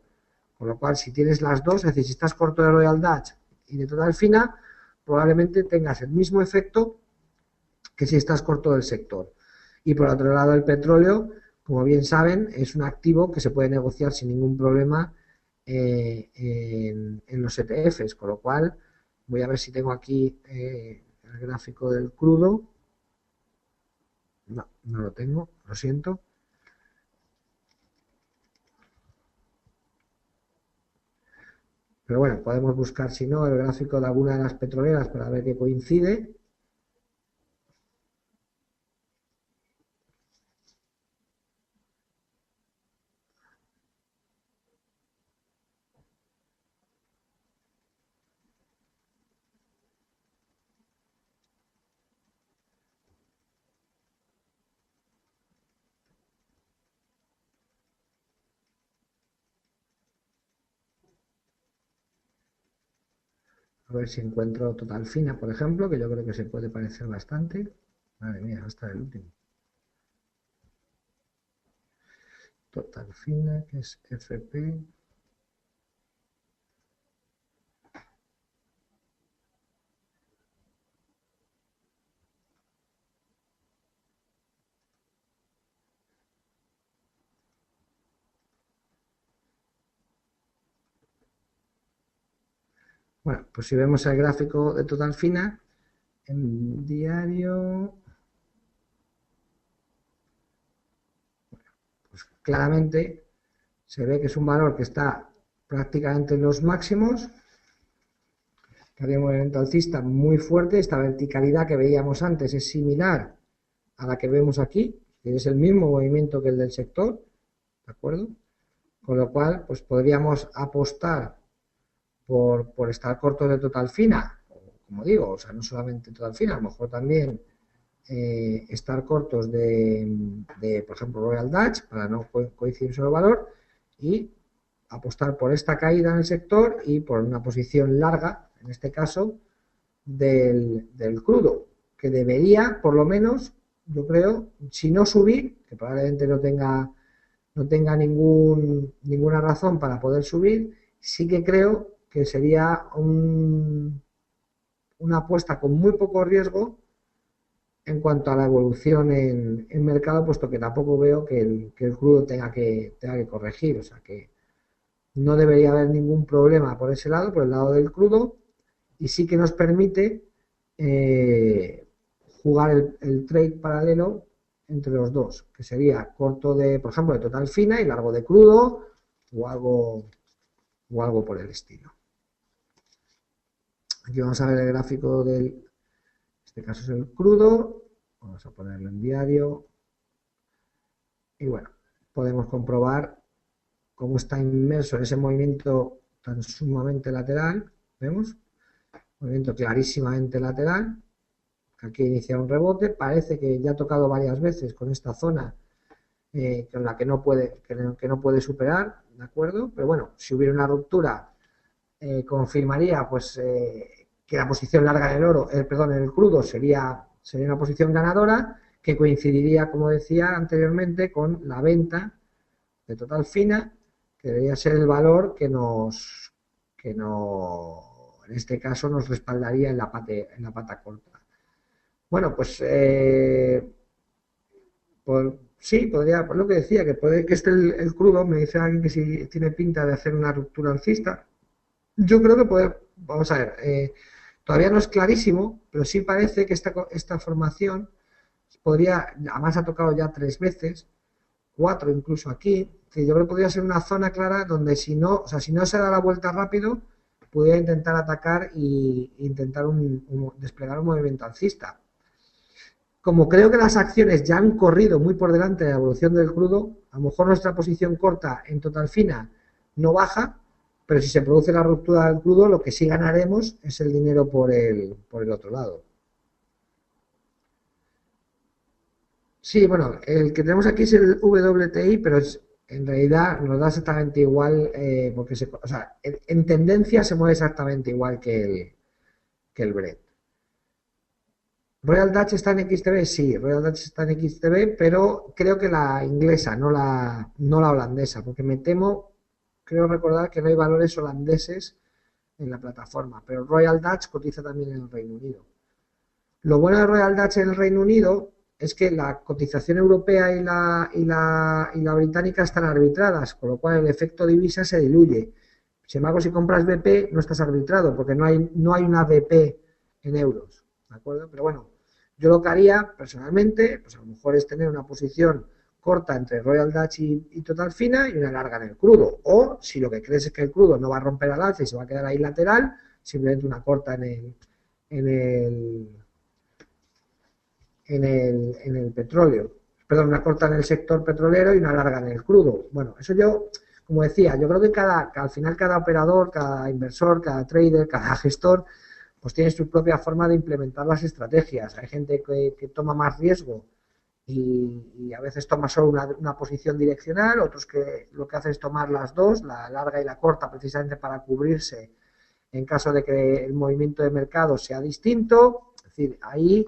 Con lo cual, si tienes las dos, es decir, si estás corto de Royal Dutch y de Totalfina, probablemente tengas el mismo efecto que si estás corto del sector. Y por otro lado, el petróleo, como bien saben, es un activo que se puede negociar sin ningún problema en los ETFs, con lo cual voy a ver si tengo aquí el gráfico del crudo. No, no lo tengo, lo siento. Pero bueno, podemos buscar, si no, el gráfico de alguna de las petroleras para ver qué coincide. A ver si encuentro Total Fina, por ejemplo, que yo creo que se puede parecer bastante. Madre mía, hasta el último. Total Fina, que es FP. Bueno, pues si vemos el gráfico de Total Fina, en diario, pues claramente se ve que es un valor que está prácticamente en los máximos, que había un movimiento alcista muy fuerte. Esta verticalidad que veíamos antes es similar a la que vemos aquí, que es el mismo movimiento que el del sector, ¿de acuerdo? Con lo cual, pues podríamos apostar por estar cortos de Total Fina, como digo, o sea, no solamente Total Fina, a lo mejor también estar cortos por ejemplo, Royal Dutch, para no coincidir sobre el valor, y apostar por esta caída en el sector y por una posición larga, en este caso, del crudo, que debería, por lo menos, yo creo, si no subir, que probablemente no tenga ninguna razón para poder subir, sí que creo que sería una apuesta con muy poco riesgo en cuanto a la evolución en mercado, puesto que tampoco veo que el crudo tenga que corregir, o sea que no debería haber ningún problema por ese lado, por el lado del crudo, y sí que nos permite jugar el trade paralelo entre los dos, que sería corto por ejemplo, de Total Fina y largo de crudo o algo por el estilo. Aquí vamos a ver el gráfico en este caso es el crudo, vamos a ponerlo en diario, y bueno, podemos comprobar cómo está inmerso en ese movimiento tan sumamente lateral, ¿vemos? Movimiento clarísimamente lateral, que aquí inicia un rebote, parece que ya ha tocado varias veces con esta zona con la que no puede superar, ¿de acuerdo? Pero bueno, si hubiera una ruptura, confirmaría pues que la posición larga en el crudo sería una posición ganadora, que coincidiría, como decía anteriormente, con la venta de Total Fina, que debería ser el valor que en este caso nos respaldaría en la pata corta. Bueno, pues sí, podría, por lo que decía, que puede que esté el crudo, me dice alguien que si tiene pinta de hacer una ruptura alcista. Yo creo que vamos a ver, todavía no es clarísimo, pero sí parece que esta formación podría, además ha tocado ya 3 veces, 4 incluso aquí, que yo creo que podría ser una zona clara donde si no se da la vuelta rápido, pudiera intentar atacar e intentar desplegar un movimiento alcista. Como creo que las acciones ya han corrido muy por delante de la evolución del crudo, a lo mejor nuestra posición corta en Total Fina no baja, pero si se produce la ruptura del crudo, lo que sí ganaremos es el dinero por el otro lado. Sí, bueno, el que tenemos aquí es el WTI, pero en realidad nos da exactamente igual, porque en tendencia se mueve exactamente igual que el Brent. Royal Dutch está en XTB, sí, Royal Dutch está en XTB, pero creo que la inglesa, no la holandesa, porque me temo, creo recordar que no hay valores holandeses en la plataforma, pero Royal Dutch cotiza también en el Reino Unido. Lo bueno de Royal Dutch en el Reino Unido es que la cotización europea y la británica están arbitradas, con lo cual el efecto divisa se diluye. Sin embargo, si compras BP no estás arbitrado porque no hay una BP en euros, ¿de acuerdo? Pero bueno, yo lo que haría personalmente, pues a lo mejor es tener una posición corta entre Royal Dutch y Total Fina y una larga en el crudo. O si lo que crees es que el crudo no va a romper al alza y se va a quedar ahí lateral, simplemente una corta en el, en el petróleo. Perdón, una corta en el sector petrolero y una larga en el crudo. Bueno, eso yo, como decía, yo creo que al final cada operador, cada inversor, cada trader, cada gestor, pues tiene su propia forma de implementar las estrategias. Hay gente que toma más riesgo y a veces toma solo una posición direccional, otros que lo que hacen es tomar las dos, la larga y la corta, precisamente para cubrirse en caso de que el movimiento de mercado sea distinto. Es decir, ahí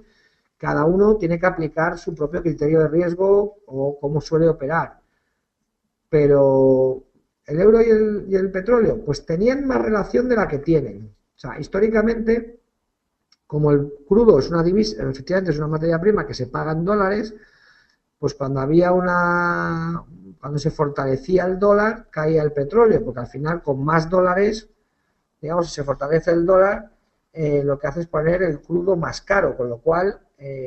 cada uno tiene que aplicar su propio criterio de riesgo o cómo suele operar. Pero el euro y el petróleo, pues tenían más relación de la que tienen. O sea, históricamente, como el crudo es una divisa, efectivamente es una materia prima que se paga en dólares, pues cuando se fortalecía el dólar, caía el petróleo, porque al final con más dólares, digamos, si se fortalece el dólar, lo que hace es poner el crudo más caro, con lo cual,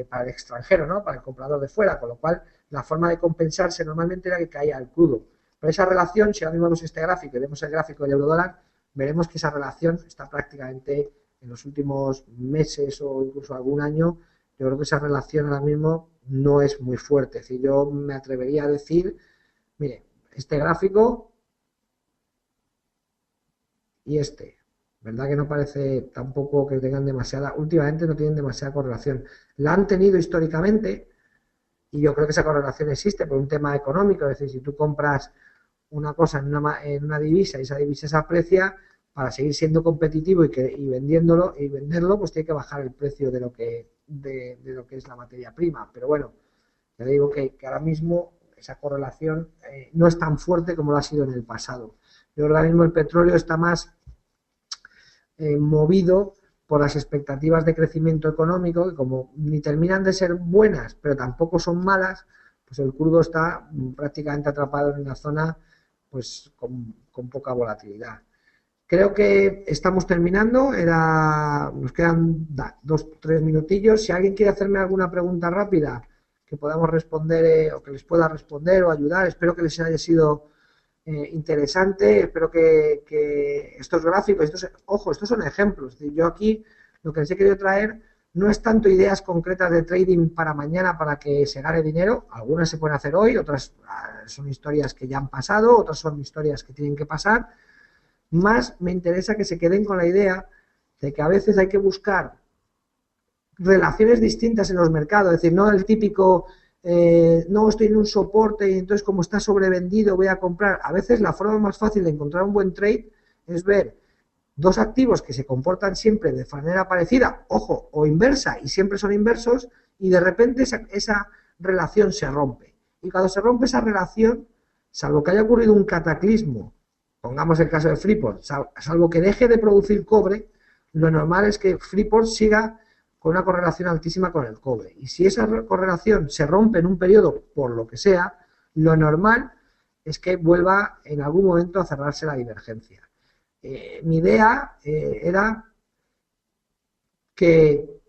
para el extranjero, ¿no? Para el comprador de fuera, con lo cual la forma de compensarse normalmente era que caía el crudo. Pero esa relación, si ahora mismo vemos este gráfico y vemos el gráfico del euro-dólar, veremos que esa relación está prácticamente en los últimos meses o incluso algún año. Yo creo que esa relación ahora mismo no es muy fuerte. Es decir, yo me atrevería a decir, mire, este gráfico y ¿verdad? Que no parece tampoco que tengan últimamente no tienen demasiada correlación. La han tenido históricamente y yo creo que esa correlación existe por un tema económico. Es decir, si tú compras una cosa en una divisa y esa divisa se aprecia, para seguir siendo competitivo y venderlo, pues tiene que bajar el precio de lo que es la materia prima. Pero bueno, ya digo que ahora mismo esa correlación no es tan fuerte como lo ha sido en el pasado. Yo ahora mismo el petróleo está más movido por las expectativas de crecimiento económico, que como ni terminan de ser buenas, pero tampoco son malas, pues el crudo está prácticamente atrapado en una zona pues con poca volatilidad. Creo que estamos terminando, nos quedan 2 o 3 minutillos. Si alguien quiere hacerme alguna pregunta rápida que podamos responder o que les pueda responder o ayudar, espero que les haya sido interesante. Espero que estos gráficos, ojo, estos son ejemplos. Yo aquí lo que les he querido traer no es tanto ideas concretas de trading para mañana para que se gane dinero. Algunas se pueden hacer hoy, otras son historias que ya han pasado, otras son historias que tienen que pasar. Más me interesa que se queden con la idea de que a veces hay que buscar relaciones distintas en los mercados, es decir, no el típico no estoy en un soporte y entonces como está sobrevendido voy a comprar. A veces la forma más fácil de encontrar un buen trade es ver dos activos que se comportan siempre de manera parecida, ojo, o inversa, y siempre son inversos, y de repente esa relación se rompe. Y cuando se rompe esa relación, salvo que haya ocurrido un cataclismo, pongamos el caso de Freeport, salvo que deje de producir cobre, lo normal es que Freeport siga con una correlación altísima con el cobre. Y si esa correlación se rompe en un periodo, por lo que sea, lo normal es que vuelva en algún momento a cerrarse la divergencia. Mi idea era que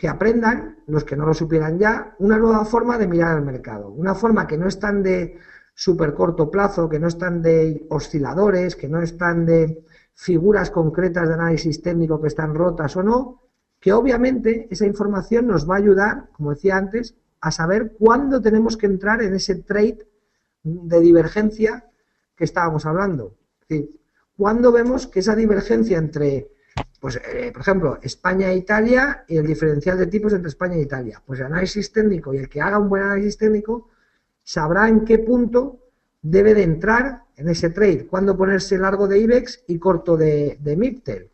aprendan, los que no lo supieran ya, una nueva forma de mirar el mercado. Una forma que no es tan de súper corto plazo, que no es tan de osciladores, que no es tan de figuras concretas de análisis técnico que están rotas o no, que obviamente esa información nos va a ayudar, como decía antes, a saber cuándo tenemos que entrar en ese trade de divergencia que estábamos hablando. Es decir, cuándo vemos que esa divergencia entre, pues, por ejemplo, España e Italia y el diferencial de tipos entre España e Italia. Pues el análisis técnico y el que haga un buen análisis técnico sabrá en qué punto debe de entrar en ese trade, cuándo ponerse largo de IBEX y corto de MIPTEL.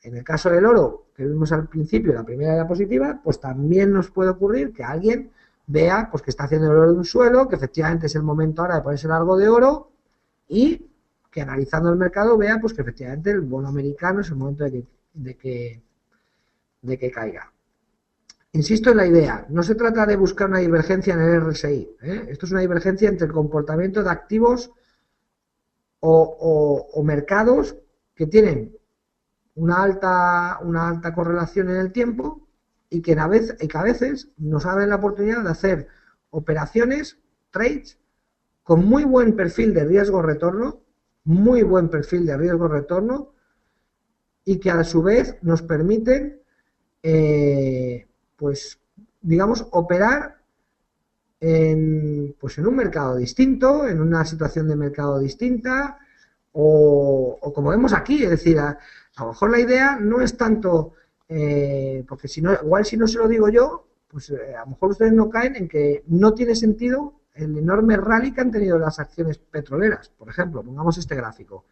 En el caso del oro, que vimos al principio, la primera diapositiva, pues también nos puede ocurrir que alguien vea pues que está haciendo el oro de un suelo, que efectivamente es el momento ahora de ponerse largo de oro y que analizando el mercado vea pues que efectivamente el bono americano es el momento de que caiga. Insisto en la idea, no se trata de buscar una divergencia en el RSI, ¿eh? Esto es una divergencia entre el comportamiento de activos o mercados que tienen una alta correlación en el tiempo y que a veces nos abren la oportunidad de hacer operaciones, trades, con muy buen perfil de riesgo-retorno, muy buen perfil de riesgo-retorno, y que a su vez nos permiten, pues, digamos, operar pues en un mercado distinto, en una situación de mercado distinta, o como vemos aquí, es decir, a lo mejor la idea no es tanto, porque si no, igual si no se lo digo yo, pues a lo mejor ustedes no caen en que no tiene sentido el enorme rally que han tenido las acciones petroleras, por ejemplo, pongamos este gráfico,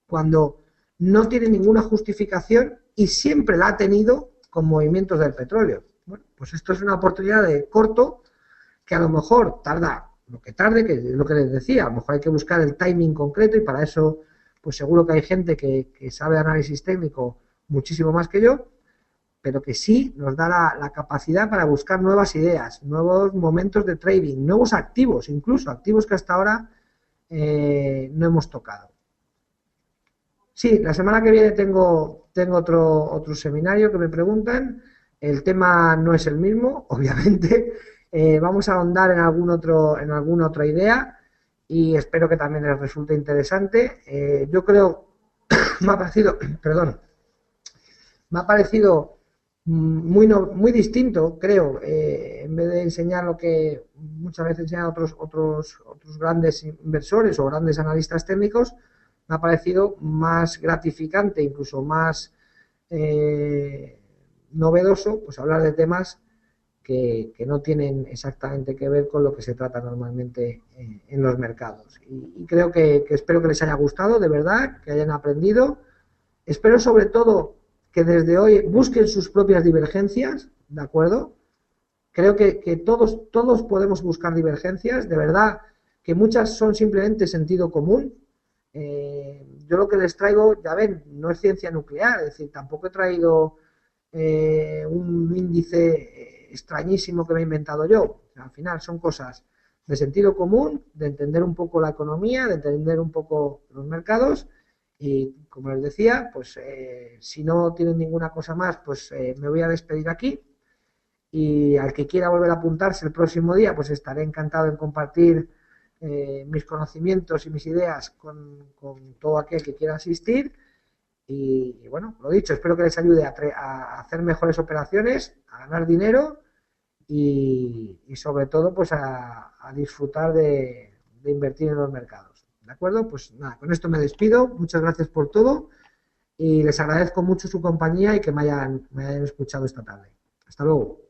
cuando no tiene ninguna justificación y siempre la ha tenido con movimientos del petróleo. Bueno, pues esto es una oportunidad de corto que a lo mejor tarda lo que tarde, que es lo que les decía, a lo mejor hay que buscar el timing concreto y para eso pues seguro que hay gente que sabe análisis técnico muchísimo más que yo, pero que sí nos da la capacidad para buscar nuevas ideas, nuevos momentos de trading, nuevos activos, incluso activos que hasta ahora no hemos tocado. Sí, la semana que viene tengo otro seminario que me preguntan. El tema no es el mismo, obviamente. Vamos a ahondar en alguna otra idea y espero que también les resulte interesante. Yo creo, me ha parecido, perdón, me ha parecido muy distinto, creo, en vez de enseñar lo que muchas veces enseñan otros grandes inversores o grandes analistas técnicos, me ha parecido más gratificante, incluso más novedoso, pues hablar de temas que no tienen exactamente que ver con lo que se trata normalmente en los mercados. Y creo que espero que les haya gustado, de verdad, que hayan aprendido. Espero sobre todo que desde hoy busquen sus propias divergencias, ¿de acuerdo? Creo que todos podemos buscar divergencias, de verdad, que muchas son simplemente sentido común. Yo lo que les traigo, ya ven, no es ciencia nuclear, es decir, tampoco he traído un índice extrañísimo que me he inventado yo. O sea, al final son cosas de sentido común, de entender un poco la economía, de entender un poco los mercados y, como les decía, pues si no tienen ninguna cosa más, pues me voy a despedir aquí y al que quiera volver a apuntarse el próximo día, pues estaré encantado en compartir mis conocimientos y mis ideas con todo aquel que quiera asistir. Y bueno, lo dicho, espero que les ayude a hacer mejores operaciones, a ganar dinero y sobre todo pues a disfrutar de invertir en los mercados. ¿De acuerdo? Pues nada, con esto me despido. Muchas gracias por todo y les agradezco mucho su compañía y que me hayan escuchado esta tarde. Hasta luego.